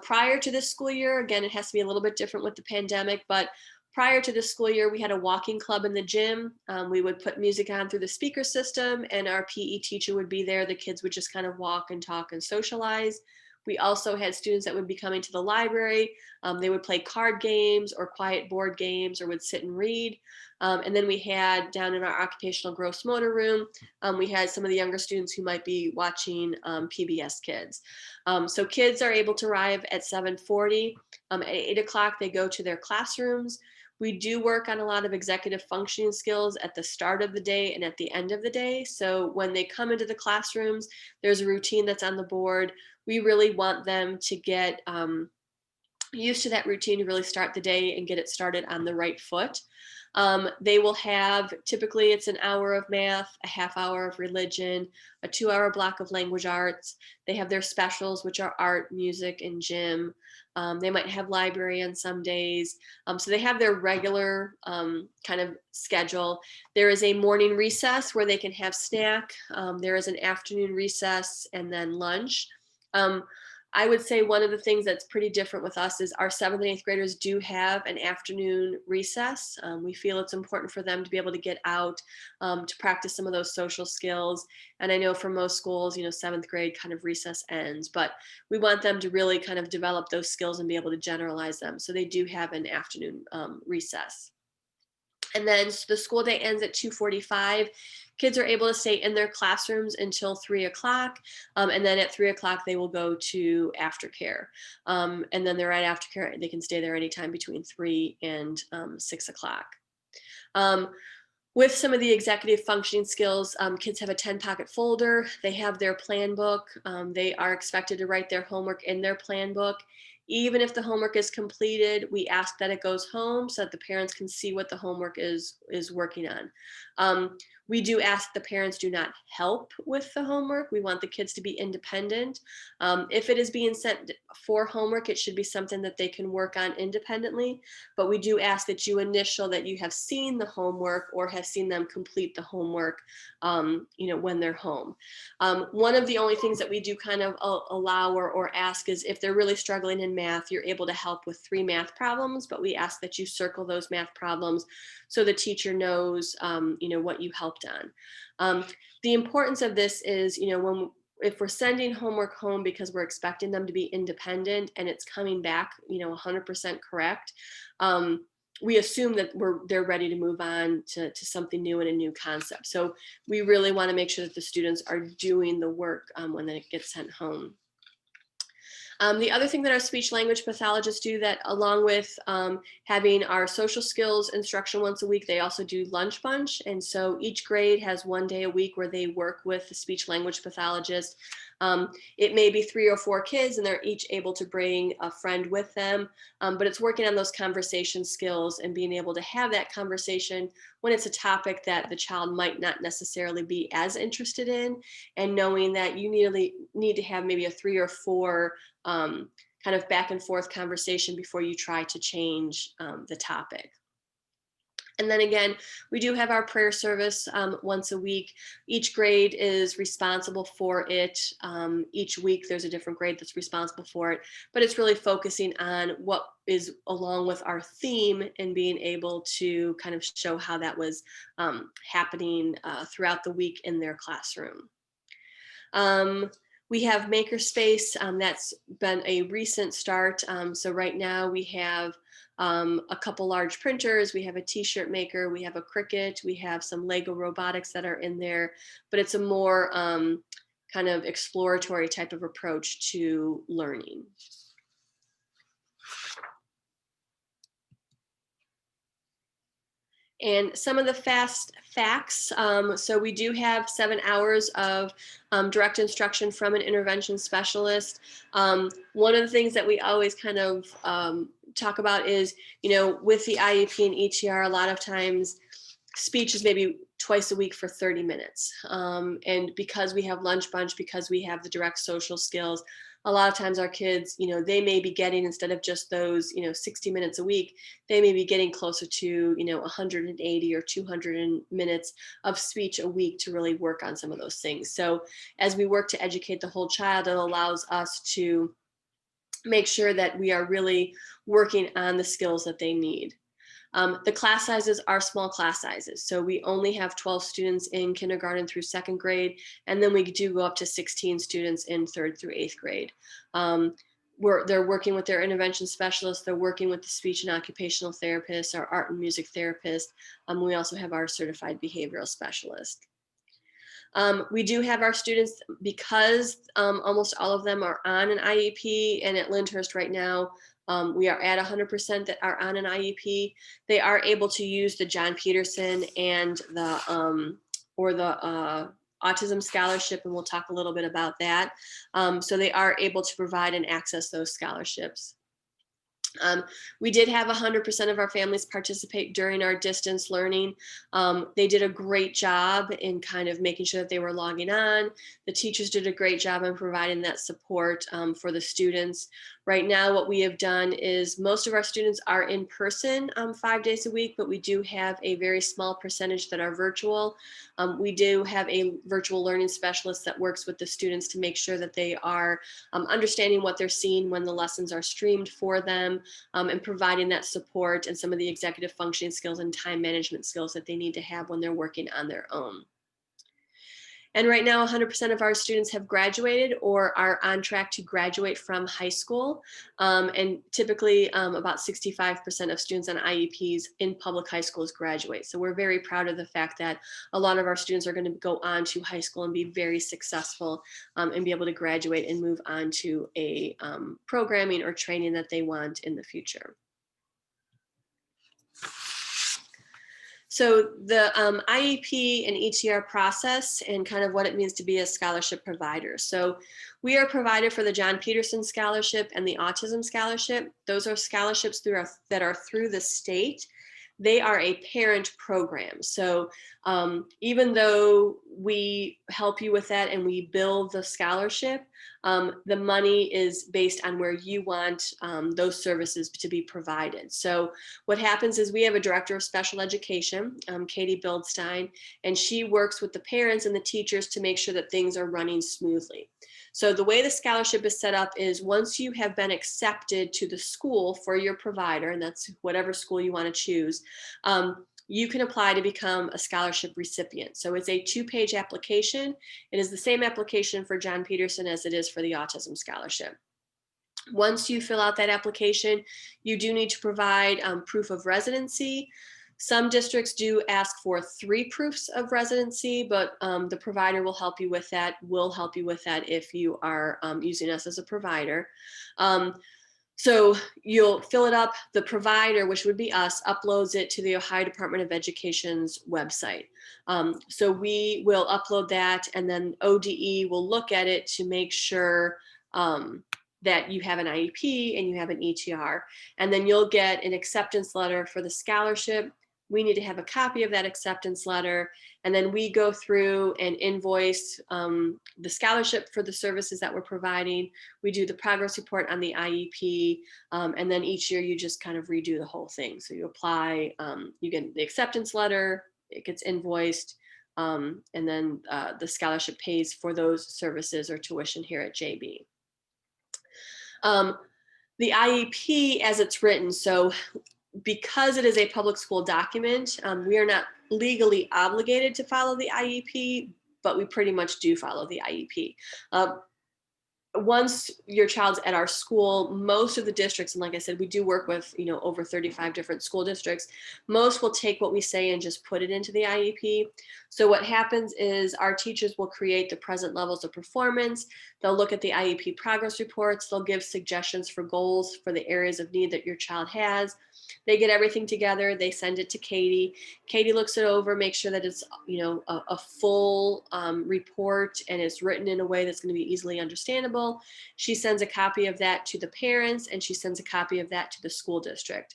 Prior to this school year, again, it has to be a little bit different with the pandemic, but prior to this school year, we had a walking club in the gym. We would put music on through the speaker system, and our PE teacher would be there. The kids would just kind of walk and talk and socialize. We also had students that would be coming to the library. They would play card games or quiet board games or would sit and read. And then we had down in our occupational gross motor room, we had some of the younger students who might be watching PBS Kids. So kids are able to arrive at 7:40. At 8 o'clock, they go to their classrooms. We do work on a lot of executive functioning skills at the start of the day and at the end of the day. So when they come into the classrooms, there's a routine that's on the board. We really want them to get used to that routine to really start the day and get it started on the right foot. They will have, typically it's an hour of math, a half hour of religion, a 2-hour block of language arts. They have their specials, which are art, music, and gym. They might have library on some days. So they have their regular kind of schedule. There is a morning recess where they can have snack. There is an afternoon recess and then lunch. I would say one of the things that's pretty different with us is our 7th and 8th graders do have an afternoon recess. We feel it's important for them to be able to get out to practice some of those social skills. And I know for most schools, you know, 7th grade kind of recess ends, but we want them to really kind of develop those skills and be able to generalize them. So they do have an afternoon recess. And then the school day ends at 2:45. Kids are able to stay in their classrooms until 3 o'clock. And then at 3 o'clock, they will go to aftercare. And then they're at aftercare. They can stay there anytime between 3 and 6 o'clock. With some of the executive functioning skills, kids have a 10-pocket folder. They have their plan book. They are expected to write their homework in their plan book. Even if the homework is completed, we ask that it goes home so that the parents can see what the homework is working on. We do ask the parents do not help with the homework. We want the kids to be independent. If it is being sent for homework, it should be something that they can work on independently. But we do ask that you initial that you have seen the homework or have seen them complete the homework, when they're home. One of the only things that we do kind of allow or ask is if they're really struggling in math, you're able to help with 3 math problems, but we ask that you circle those math problems so the teacher knows, what you helped on. The importance of this is, if we're sending homework home because we're expecting them to be independent and it's coming back, 100% correct, we assume that they're ready to move on to something new and a new concept. So we really want to make sure that the students are doing the work when it gets sent home. The other thing that our speech language pathologists do, that along with having our social skills instruction once a week, they also do lunch bunch. And so each grade has 1 day a week where they work with the speech language pathologist. It may be 3 or 4 kids and they're each able to bring a friend with them, but it's working on those conversation skills and being able to have that conversation when it's a topic that the child might not necessarily be as interested in, and knowing that you need to have maybe a 3 or 4 kind of back and forth conversation before you try to change the topic. And then again, we do have our prayer service once a week. Each grade is responsible for it. Each week there's a different grade that's responsible for it, but it's really focusing on what is along with our theme and being able to kind of show how that was happening throughout the week in their classroom. We have Makerspace. That's been a recent start. So right now we have a couple large printers, we have a t-shirt maker, we have a Cricut, we have some Lego robotics that are in there, but it's a more kind of exploratory type of approach to learning. And some of the fast facts. So we do have 7 hours of direct instruction from an intervention specialist. One of the things that we always kind of talk about is, with the IEP and ETR, a lot of times speech is maybe twice a week for 30 minutes. And because we have lunch bunch, because we have the direct social skills, a lot of times our kids, they may be getting, instead of just those, 60 minutes a week, they may be getting closer to, 180 or 200 minutes of speech a week to really work on some of those things. So as we work to educate the whole child, it allows us to make sure that we are really working on the skills that they need. The class sizes are small class sizes. So we only have 12 students in kindergarten through 2nd grade, and then we do go up to 16 students in 3rd through 8th grade. They're working with their intervention specialists. They're working with the speech and occupational therapists, our art and music therapist. We also have our certified behavioral specialist. We do have our students, because almost all of them are on an IEP, and at Lyndhurst right now, we are at 100% that are on an IEP. They are able to use the John Peterson and the autism scholarship, and we'll talk a little bit about that. So they are able to provide and access those scholarships. We did have 100% of our families participate during our distance learning. They did a great job in kind of making sure that they were logging on. The teachers did a great job in providing that support for the students. Right now, what we have done is most of our students are in person 5 days a week, but we do have a very small percentage that are virtual. We do have a virtual learning specialist that works with the students to make sure that they are understanding what they're seeing when the lessons are streamed for them, and providing that support and some of the executive functioning skills and time management skills that they need to have when they're working on their own. And right now, 100% of our students have graduated or are on track to graduate from high school. And typically about 65% of students on IEPs in public high schools graduate. So we're very proud of the fact that a lot of our students are going to go on to high school and be very successful and be able to graduate and move on to a programming or training that they want in the future. So the IEP and ETR process and kind of what it means to be a scholarship provider. So we are provided for the John Peterson Scholarship and the Autism Scholarship. Those are scholarships that are through the state. They are a parent program. So even though we help you with that and we build the scholarship, the money is based on where you want those services to be provided. So what happens is we have a director of special education, Katie Bildstein, and she works with the parents and the teachers to make sure that things are running smoothly. So the way the scholarship is set up is once you have been accepted to the school for your provider, and that's whatever school you want to choose, you can apply to become a scholarship recipient. So it's a 2-page application. It is the same application for John Peterson as it is for the Autism Scholarship. Once you fill out that application, you do need to provide proof of residency. Some districts do ask for 3 proofs of residency, but the provider will help you with that. We'll help you with that if you are using us as a provider. So you'll fill it up. The provider, which would be us, uploads it to the Ohio Department of Education's website. So we will upload that, and then ODE will look at it to make sure that you have an IEP and you have an ETR. And then you'll get an acceptance letter for the scholarship. We need to have a copy of that acceptance letter. And then we go through and invoice the scholarship for the services that we're providing. We do the progress report on the IEP. And then each year you just kind of redo the whole thing. So you apply, you get the acceptance letter, it gets invoiced, and then the scholarship pays for those services or tuition here at JB. The IEP as it's written, so because it is a public school document, we are not legally obligated to follow the IEP, but we pretty much do follow the IEP. Once your child's at our school, most of the districts, and like I said, we do work with, over 35 different school districts, most will take what we say and just put it into the IEP. So what happens is our teachers will create the present levels of performance. They'll look at the IEP progress reports. They'll give suggestions for goals for the areas of need that your child has. They get everything together. They send it to Katie. Katie looks it over, makes sure that it's, a full report and it's written in a way that's going to be easily understandable. She sends a copy of that to the parents, and she sends a copy of that to the school district.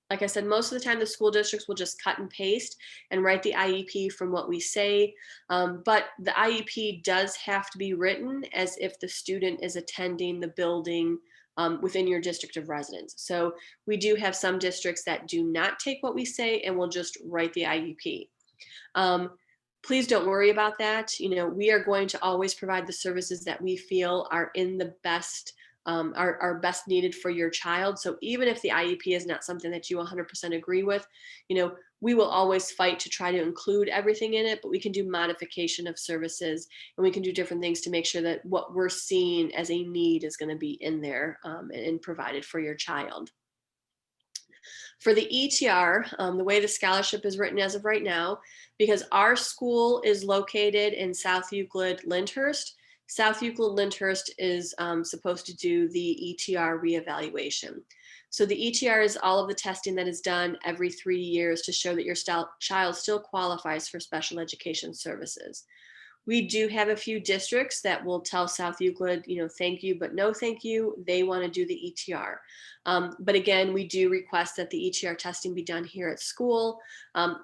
Like I said, most of the time the school districts will just cut and paste and write the IEP from what we say. But the IEP does have to be written as if the student is attending the building within your district of residence. So we do have some districts that do not take what we say and will just write the IEP. Please don't worry about that. We are going to always provide the services that we feel are in the best, are best needed for your child. So even if the IEP is not something that you 100% agree with, we will always fight to try to include everything in it, but we can do modification of services, and we can do different things to make sure that what we're seeing as a need is going to be in there and provided for your child. For the ETR, the way the scholarship is written as of right now, because our school is located in South Euclid, Lyndhurst, South Euclid Lyndhurst is supposed to do the ETR reevaluation. So the ETR is all of the testing that is done every 3 years to show that your child still qualifies for special education services. We do have a few districts that will tell South Euclid, thank you, but no thank you. They want to do the ETR. But again, we do request that the ETR testing be done here at school.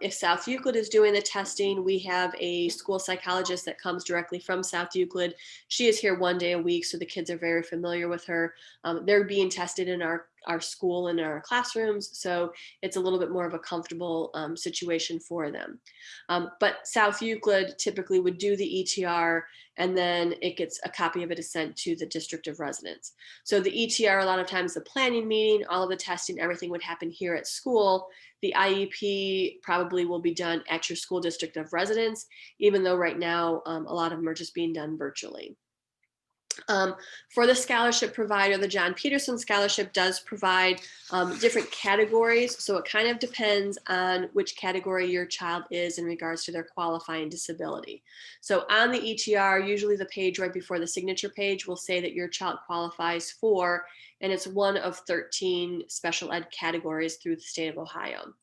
If South Euclid is doing the testing, we have a school psychologist that comes directly from South Euclid. She is here 1 day a week, so the kids are very familiar with her. They're being tested in our school and our classrooms, so it's a little bit more of a comfortable situation for them. But South Euclid typically would do the ETR, and then it gets a copy of it is sent to the district of residence. So the ETR, a lot of times the planning meeting, all of the testing, everything would happen here at school. The IEP probably will be done at your school district of residence, even though right now a lot of them are just being done virtually. For the scholarship provider, the John Peterson Scholarship does provide different categories. So it kind of depends on which category your child is in regards to their qualifying disability. So on the ETR, usually the page right before the signature page will say that your child qualifies for, and it's one of 13 special ed categories through the state of Ohio.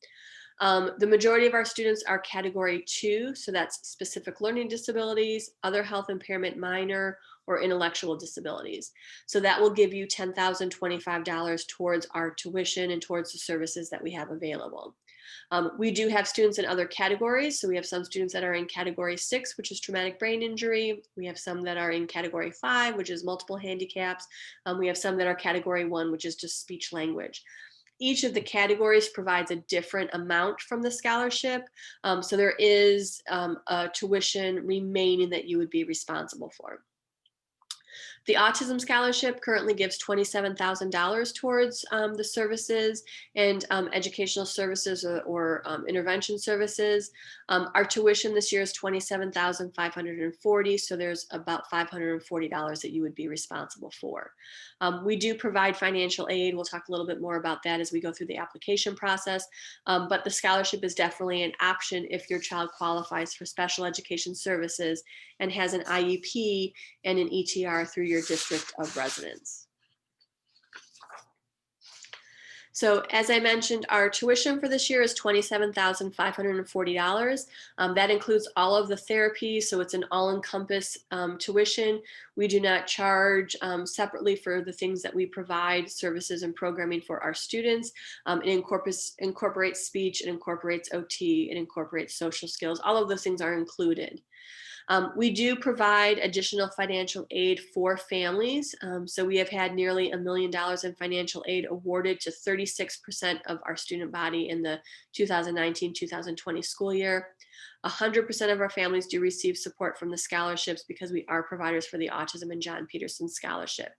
The majority of our students are category 2, so that's specific learning disabilities, other health impairment minor, or intellectual disabilities. So that will give you $10,025 towards our tuition and towards the services that we have available. We do have students in other categories. So we have some students that are in category 6, which is traumatic brain injury. We have some that are in category 5, which is multiple handicaps. We have some that are category 1, which is just speech language. Each of the categories provides a different amount from the scholarship. So there is a tuition remaining that you would be responsible for. The Autism Scholarship currently gives $27,000 towards the services and educational services or intervention services. Our tuition this year is $27,540, so there's about $540 that you would be responsible for. We do provide financial aid. We'll talk a little bit more about that as we go through the application process, but the scholarship is definitely an option if your child qualifies for special education services and has an IEP and an ETR through your district of residence. So as I mentioned, our tuition for this year is $27,540. That includes all of the therapies, so it's an all-encompass tuition. We do not charge separately for the things that we provide, services and programming for our students. It incorporates speech, it incorporates OT, it incorporates social skills. All of those things are included. We do provide additional financial aid for families. So we have had nearly $1 million in financial aid awarded to 36% of our student body in the 2019-2020 school year. 100% of our families do receive support from the scholarships because we are providers for the Autism and John Peterson Scholarship.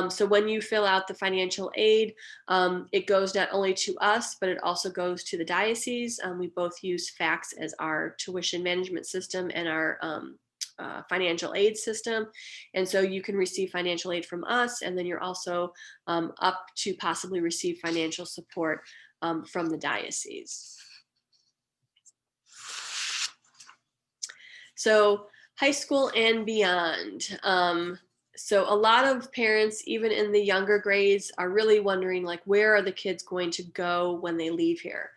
So when you fill out the financial aid, it goes not only to us, but it also goes to the diocese. We both use FACTS as our tuition management system and our financial aid system. And so you can receive financial aid from us, and then you're also up to possibly receive financial support from the diocese. So high school and beyond. So a lot of parents, even in the younger grades, are really wondering, like, where are the kids going to go when they leave here?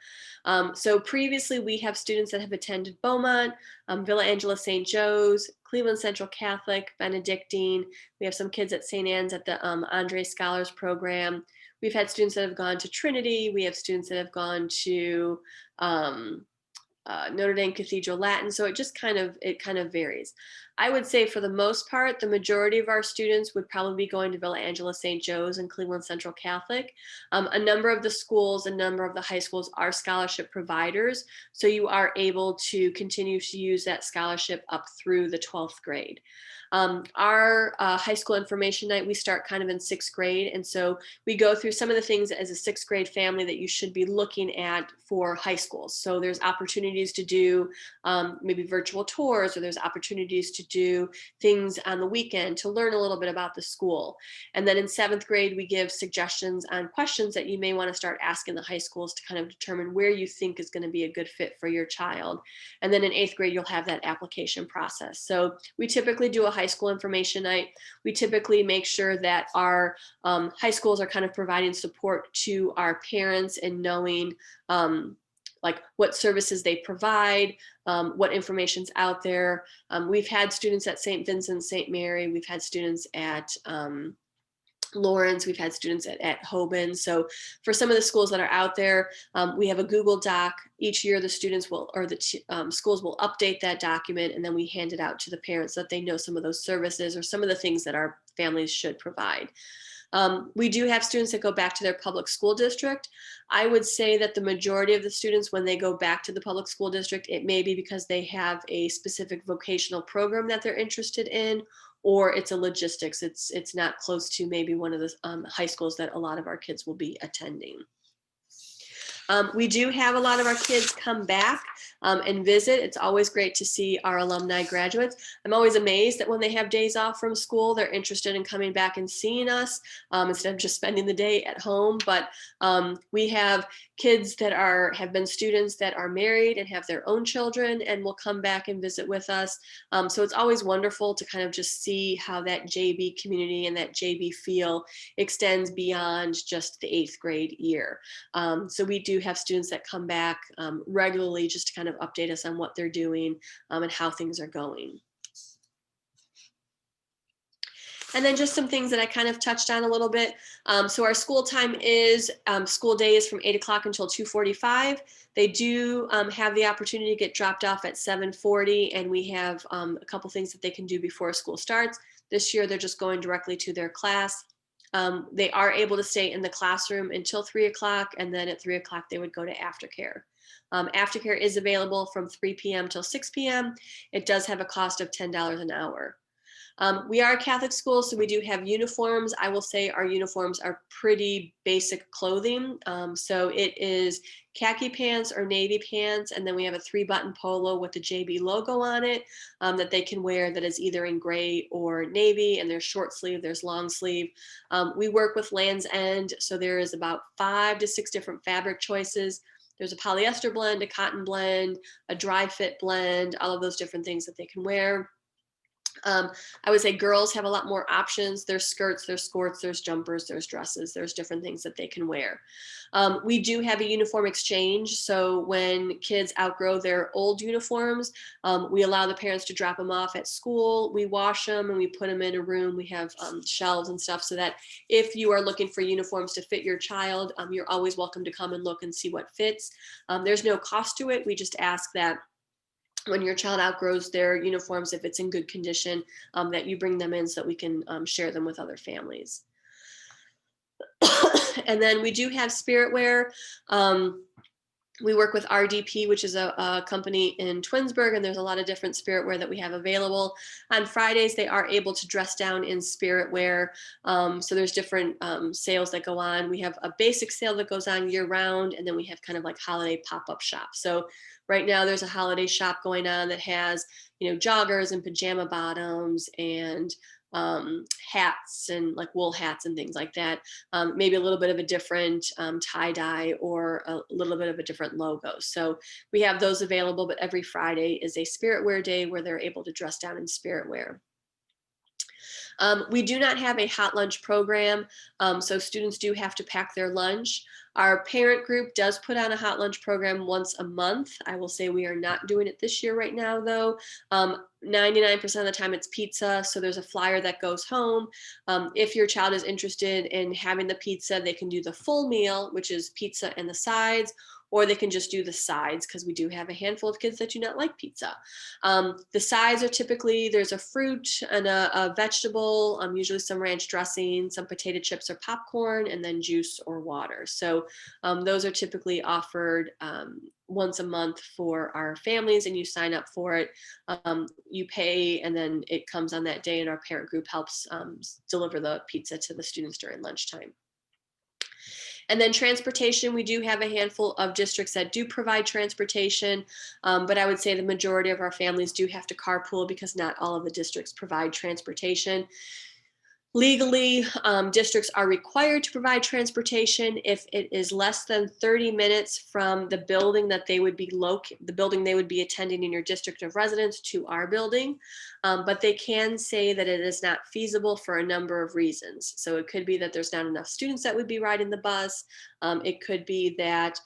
So previously we have students that have attended Beaumont, Villa Angela St. Joe's, Cleveland Central Catholic, Benedictine. We have some kids at St. Anne's at the Andre Scholars Program. We've had students that have gone to Trinity. We have students that have gone to Notre Dame Cathedral Latin. So it kind of varies. I would say for the most part, the majority of our students would probably be going to Villa Angela St. Joe's and Cleveland Central Catholic. A number of the schools, a number of the high schools are scholarship providers. So you are able to continue to use that scholarship up through the 12th grade. Our high school information night, we start kind of in 6th grade. And so we go through some of the things as a 6th grade family that you should be looking at for high schools. So there's opportunities to do maybe virtual tours, or there's opportunities to do things on the weekend to learn a little bit about the school. And then in 7th grade, we give suggestions on questions that you may want to start asking the high schools to kind of determine where you think is going to be a good fit for your child. And then in 8th grade, you'll have that application process. So we typically do a high school information night. We typically make sure that our high schools are kind of providing support to our parents and knowing like what services they provide, what information's out there. We've had students at St. Vincent, St. Mary. We've had students at Lawrence. We've had students at Hoban. So for some of the schools that are out there, we have a Google Doc. Each year the students will, or the schools will update that document, and then we hand it out to the parents so that they know some of those services or some of the things that our families should provide. We do have students that go back to their public school district. I would say that the majority of the students, when they go back to the public school district, it may be because they have a specific vocational program that they're interested in, or it's a logistics. It's not close to maybe one of the high schools that a lot of our kids will be attending. We do have a lot of our kids come back. and visit. It's always great to see our alumni graduates. I'm always amazed that when they have days off from school, they're interested in coming back and seeing us instead of just spending the day at home. But we have kids that have been students that are married and have their own children and will come back and visit with us. So it's always wonderful to kind of just see how that JV community and that JV feel extends beyond just the 8th grade year. So we do have students that come back regularly just to kind of update us on what they're doing and how things are going. And then just some things that I kind of touched on a little bit. So our school time is, school day is from 8 o'clock until 2:45. They do have the opportunity to get dropped off at 7:40, and we have a couple things that they can do before school starts. This year, they're just going directly to their class. They are able to stay in the classroom until 3 o'clock, and then at 3 o'clock, they would go to aftercare. Aftercare is available from 3 p.m. till 6 p.m. It does have a cost of $10 an hour. We are a Catholic school, so we do have uniforms. I will say our uniforms are pretty basic clothing. So it is khaki pants or navy pants, and then we have a 3-button polo with the JB logo on it that they can wear that is either in gray or navy, and there's short sleeve, there's long sleeve. We work with Land's End, so there is about 5 to 6 different fabric choices. There's a polyester blend, a cotton blend, a dry fit blend, all of those different things that they can wear. I would say girls have a lot more options. There's skirts, there's skirts, there's jumpers, there's dresses, there's different things that they can wear. We do have a uniform exchange. So when kids outgrow their old uniforms, we allow the parents to drop them off at school. We wash them and we put them in a room. We have shelves and stuff so that if you are looking for uniforms to fit your child, you're always welcome to come and look and see what fits. There's no cost to it. We just ask that when your child outgrows their uniforms, if it's in good condition, that you bring them in so that we can share them with other families. And then we do have spirit wear. We work with RDP, which is a company in Twinsburg, and there's a lot of different spirit wear that we have available. On Fridays, they are able to dress down in spirit wear. So there's different sales that go on. We have a basic sale that goes on year round, and then we have kind of like holiday pop-up shops. So right now there's a holiday shop going on that has, joggers and pajama bottoms and hats and like wool hats and things like that. Maybe a little bit of a different tie-dye or a little bit of a different logo. So we have those available, but every Friday is a spirit wear day where they're able to dress down in spirit wear. We do not have a hot lunch program, so students do have to pack their lunch. Our parent group does put on a hot lunch program once a month. I will say we are not doing it this year right now, though. 99% of the time it's pizza, so there's a flyer that goes home. If your child is interested in having the pizza, they can do the full meal, which is pizza and the sides, or they can just do the sides because we do have a handful of kids that do not like pizza. The sides are typically, there's a fruit and a vegetable, usually some ranch dressing, some potato chips or popcorn, and then juice or water. So those are typically offered once a month for our families, and you sign up for it. You pay, and then it comes on that day, and our parent group helps deliver the pizza to the students during lunchtime. And then transportation, we do have a handful of districts that do provide transportation, but I would say the majority of our families do have to carpool because not all of the districts provide transportation. Legally, districts are required to provide transportation if it is less than 30 minutes from the building that they would be the building they would be attending in your district of residence to our building. But they can say that it is not feasible for a number of reasons. So it could be that there's not enough students that would be riding the bus. It could be that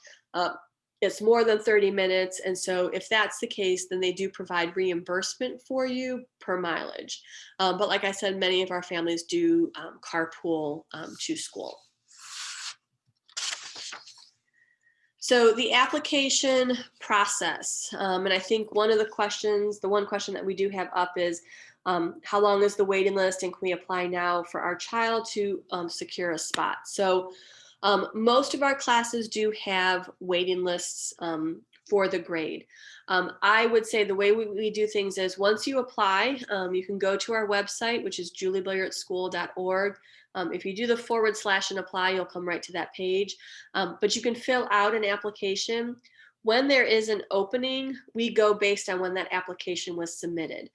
it's more than 30 minutes. And so if that's the case, then they do provide reimbursement for you per mileage. But like I said, many of our families do carpool to school. So the application process, and I think one of the questions, the one question that we do have up is, how long is the waiting list, and can we apply now for our child to secure a spot? So most of our classes do have waiting lists for the grade. I would say the way we do things is once you apply, you can go to our website, which is juliebilliardschool.org. If you do the / and apply, you'll come right to that page. But you can fill out an application. When there is an opening, we go based on when that application was submitted.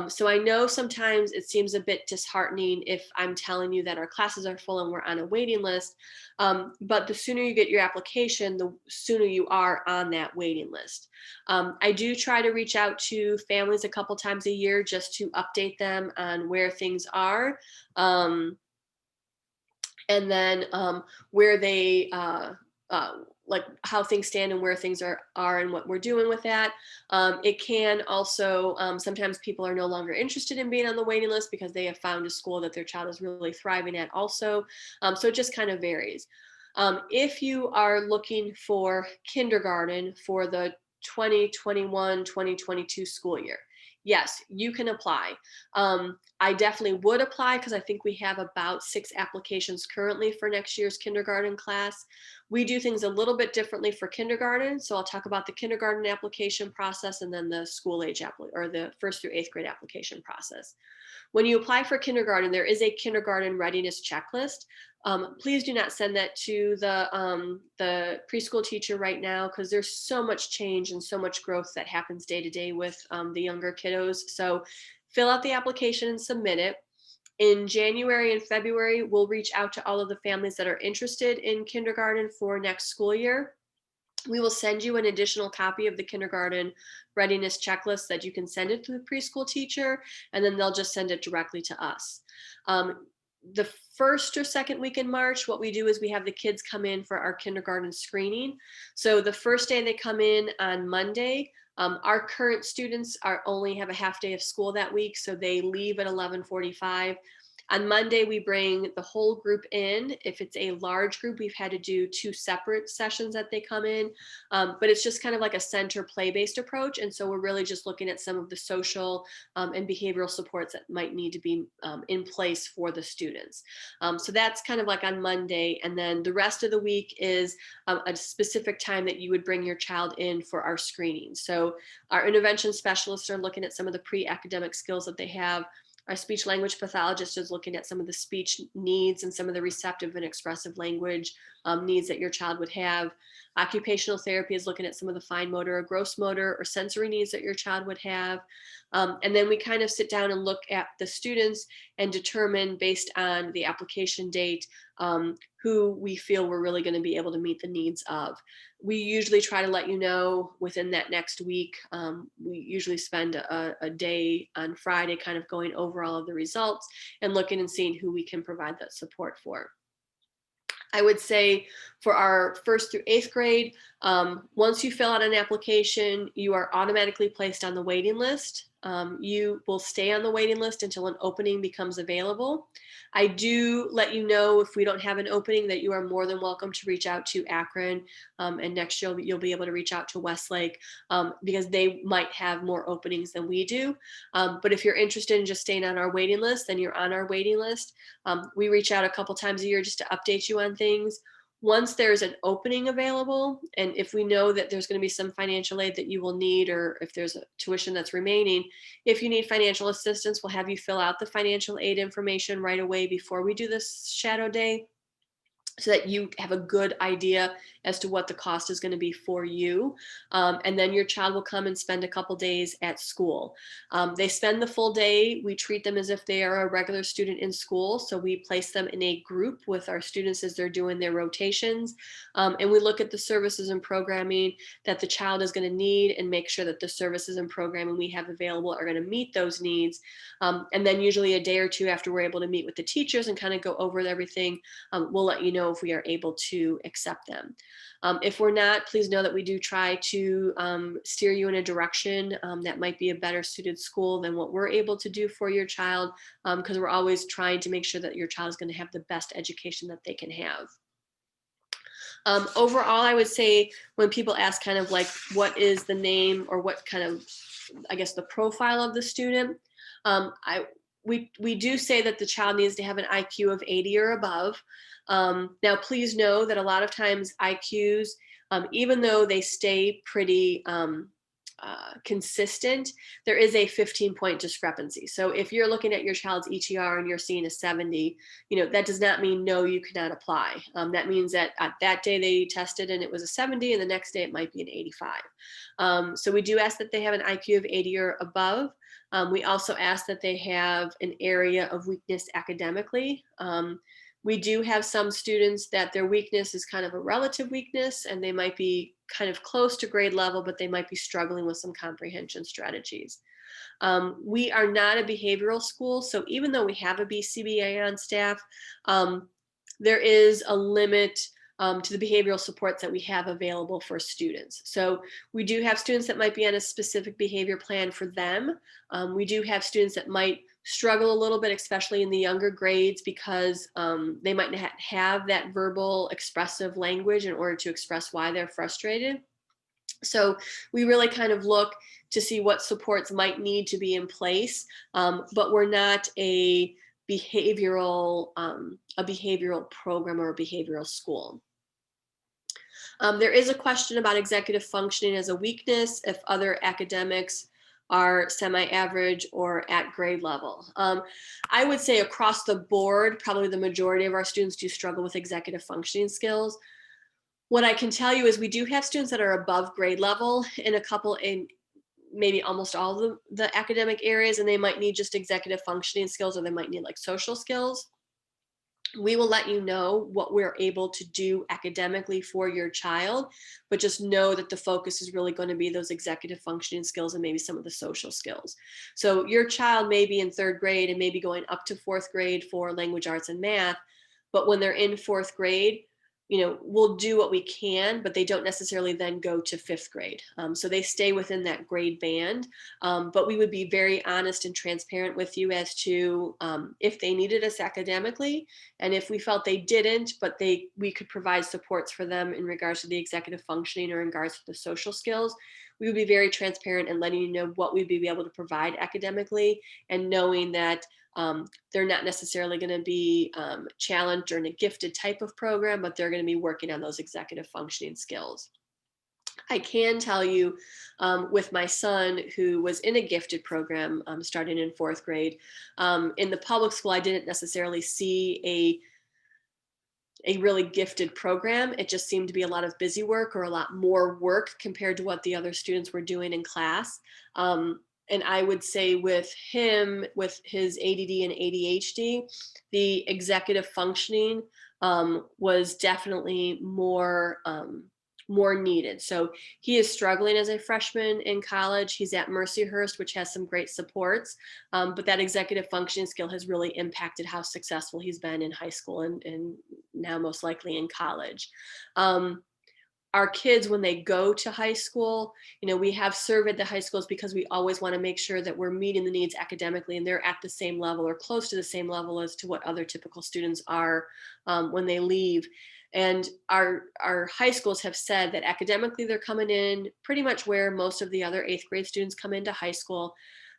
So I know sometimes it seems a bit disheartening if I'm telling you that our classes are full and we're on a waiting list. But the sooner you get your application, the sooner you are on that waiting list. I do try to reach out to families a couple times a year just to update them on where things are. And then where they like how things stand and where things are and what we're doing with that. It can also sometimes people are no longer interested in being on the waiting list because they have found a school that their child is really thriving at also. So it just kind of varies. If you are looking for kindergarten for the 2021-2022 school year, yes, you can apply. I definitely would apply because I think we have about 6 applications currently for next year's kindergarten class. We do things a little bit differently for kindergarten. So I'll talk about the kindergarten application process and then the school age or the 1st through 8th grade application process. When you apply for kindergarten, there is a kindergarten readiness checklist. Please do not send that to the preschool teacher right now because there's so much change and so much growth that happens day to day with the younger kiddos. So fill out the application and submit it. In January and February, we'll reach out to all of the families that are interested in kindergarten for next school year. We will send you an additional copy of the kindergarten readiness checklist that you can send it to the preschool teacher, and then they'll just send it directly to us. The 1st or 2nd week in March, what we do is we have the kids come in for our kindergarten screening. So the first day they come in on Monday, our current students only have a half day of school that week, so they leave at 11:45. On Monday, we bring the whole group in. If it's a large group, we've had to do 2 separate sessions that they come in, but it's just kind of like a center play-based approach. And so we're really just looking at some of the social and behavioral supports that might need to be in place for the students. So that's kind of like on Monday. And then the rest of the week is a specific time that you would bring your child in for our screening. So our intervention specialists are looking at some of the pre-academic skills that they have. Our speech language pathologist is looking at some of the speech needs and some of the receptive and expressive language needs that your child would have. Occupational therapy is looking at some of the fine motor or gross motor or sensory needs that your child would have. And then we kind of sit down and look at the students and determine based on the application date who we feel we're really going to be able to meet the needs of. We usually try to let you know within that next week. We usually spend a day on Friday kind of going over all of the results and looking and seeing who we can provide that support for. I would say for our 1st through 8th grade, once you fill out an application, you are automatically placed on the waiting list. You will stay on the waiting list until an opening becomes available. I do let you know if we don't have an opening that you are more than welcome to reach out to Akron, and next year you'll be able to reach out to Westlake because they might have more openings than we do. But if you're interested in just staying on our waiting list, then you're on our waiting list. We reach out a couple times a year just to update you on things. Once there's an opening available, and if we know that there's going to be some financial aid that you will need, or if there's a tuition that's remaining, if you need financial assistance, we'll have you fill out the financial aid information right away before we do this shadow day, so that you have a good idea as to what the cost is going to be for you. And then your child will come and spend a couple days at school. They spend the full day. We treat them as if they are a regular student in school. So we place them in a group with our students as they're doing their rotations. And we look at the services and programming that the child is going to need and make sure that the services and programming we have available are going to meet those needs. And then usually a day or two after we're able to meet with the teachers and kind of go over everything, we'll let you know if we are able to accept them. If we're not, please know that we do try to steer you in a direction that might be a better suited school than what we're able to do for your child, because we're always trying to make sure that your child is going to have the best education that they can have. Overall, I would say when people ask kind of like what is the name or what kind of, I guess, the profile of the student, we do say that the child needs to have an IQ of 80 or above. Now, please know that a lot of times IQs, even though they stay pretty consistent, there is a 15-point discrepancy. So if you're looking at your child's ETR and you're seeing a 70, that does not mean no, you cannot apply. That means that at that day they tested and it was a 70, and the next day it might be an 85. So we do ask that they have an IQ of 80 or above. We also ask that they have an area of weakness academically. We do have some students that their weakness is kind of a relative weakness, and they might be kind of close to grade level, but they might be struggling with some comprehension strategies. We are not a behavioral school, so even though we have a BCBA on staff, there is a limit to the behavioral supports that we have available for students. So we do have students that might be on a specific behavior plan for them. We do have students that might struggle a little bit, especially in the younger grades, because they might not have that verbal expressive language in order to express why they're frustrated. So we really kind of look to see what supports might need to be in place, but we're not a behavioral program or a behavioral school. There is a question about executive functioning as a weakness if other academics are semi-average or at grade level. I would say across the board, probably the majority of our students do struggle with executive functioning skills. What I can tell you is we do have students that are above grade level in maybe almost all of the academic areas, and they might need just executive functioning skills, or they might need like social skills. We will let you know what we're able to do academically for your child, but just know that the focus is really going to be those executive functioning skills and maybe some of the social skills. So your child may be in 3rd grade and maybe going up to 4th grade for language arts and math, but when they're in 4th grade, we'll do what we can, but they don't necessarily then go to 5th grade. So they stay within that grade band. But we would be very honest and transparent with you as to if they needed us academically, and if we felt they didn't, but we could provide supports for them in regards to the executive functioning or in regards to the social skills. We would be very transparent and letting you know what we'd be able to provide academically, and knowing that they're not necessarily going to be challenged or in a gifted type of program, but they're going to be working on those executive functioning skills. I can tell you with my son, who was in a gifted program starting in 4th grade, in the public school, I didn't necessarily see a really gifted program. It just seemed to be a lot of busy work, or a lot more work compared to what the other students were doing in class. And I would say with him, with his ADD and ADHD, the executive functioning was definitely more needed. So he is struggling as a freshman in college. He's at Mercyhurst, which has some great supports, but that executive functioning skill has really impacted how successful he's been in high school and now most likely in college. Our kids, when they go to high school, we have surveyed the high schools because we always want to make sure that we're meeting the needs academically and they're at the same level or close to the same level as to what other typical students are when they leave. And our high schools have said that academically they're coming in pretty much where most of the other 8th grade students come into high school,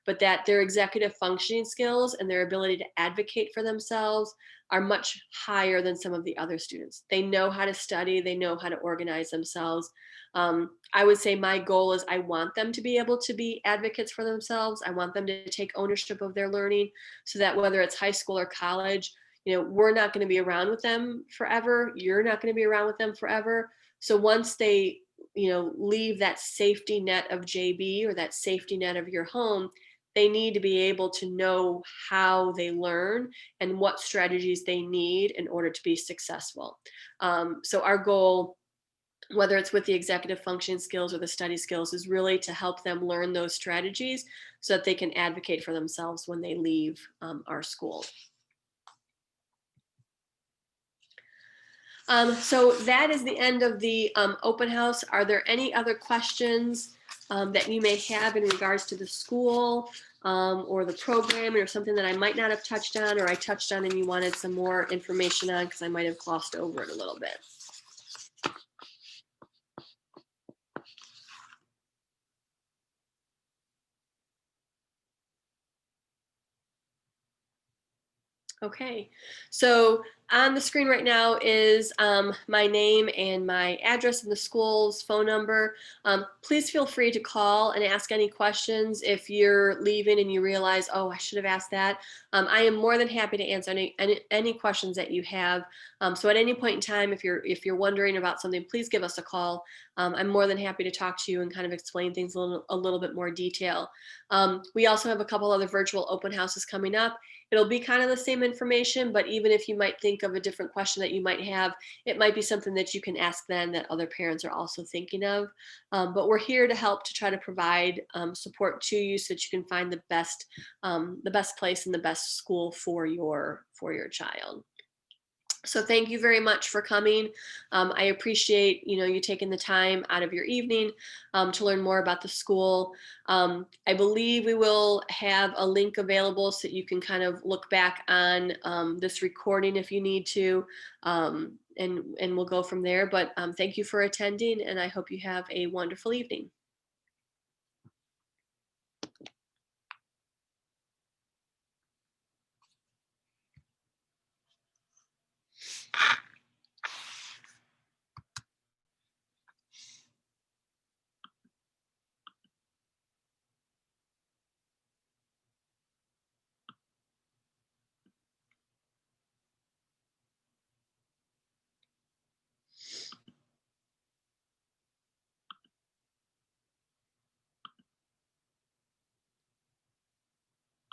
but that their executive functioning skills and their ability to advocate for themselves are much higher than some of the other students. They know how to study, they know how to organize themselves. I would say my goal is I want them to be able to be advocates for themselves. I want them to take ownership of their learning, so that whether it's high school or college, we're not going to be around with them forever. You're not going to be around with them forever. So once they, leave that safety net of JB or that safety net of your home, they need to be able to know how they learn and what strategies they need in order to be successful. So our goal, whether it's with the executive function skills or the study skills, is really to help them learn those strategies so that they can advocate for themselves when they leave our school. So that is the end of the open house. Are there any other questions that you may have in regards to the school or the program, or something that I might not have touched on, or I touched on and you wanted some more information on because I might have glossed over it a little bit? Okay, so On the screen right now is my name and my address and the school's phone number. Please feel free to call and ask any questions if you're leaving and you realize, oh, I should have asked that. I am more than happy to answer any questions that you have. So at any point in time, if you're wondering about something, please give us a call. I'm more than happy to talk to you and kind of explain things a little bit more detail. We also have a couple other virtual open houses coming up. It'll be kind of the same information, but even if you might think of a different question that you might have, it might be something that you can ask then that other parents are also thinking of. But we're here to help to try to provide support to you so that you can find the best place and the best school for your child. So thank you very much for coming. I appreciate you taking the time out of your evening to learn more about the school. I believe we will have a link available so that you can kind of look back on this recording if you need to, and we'll go from there. But thank you for attending, and I hope you have a wonderful evening.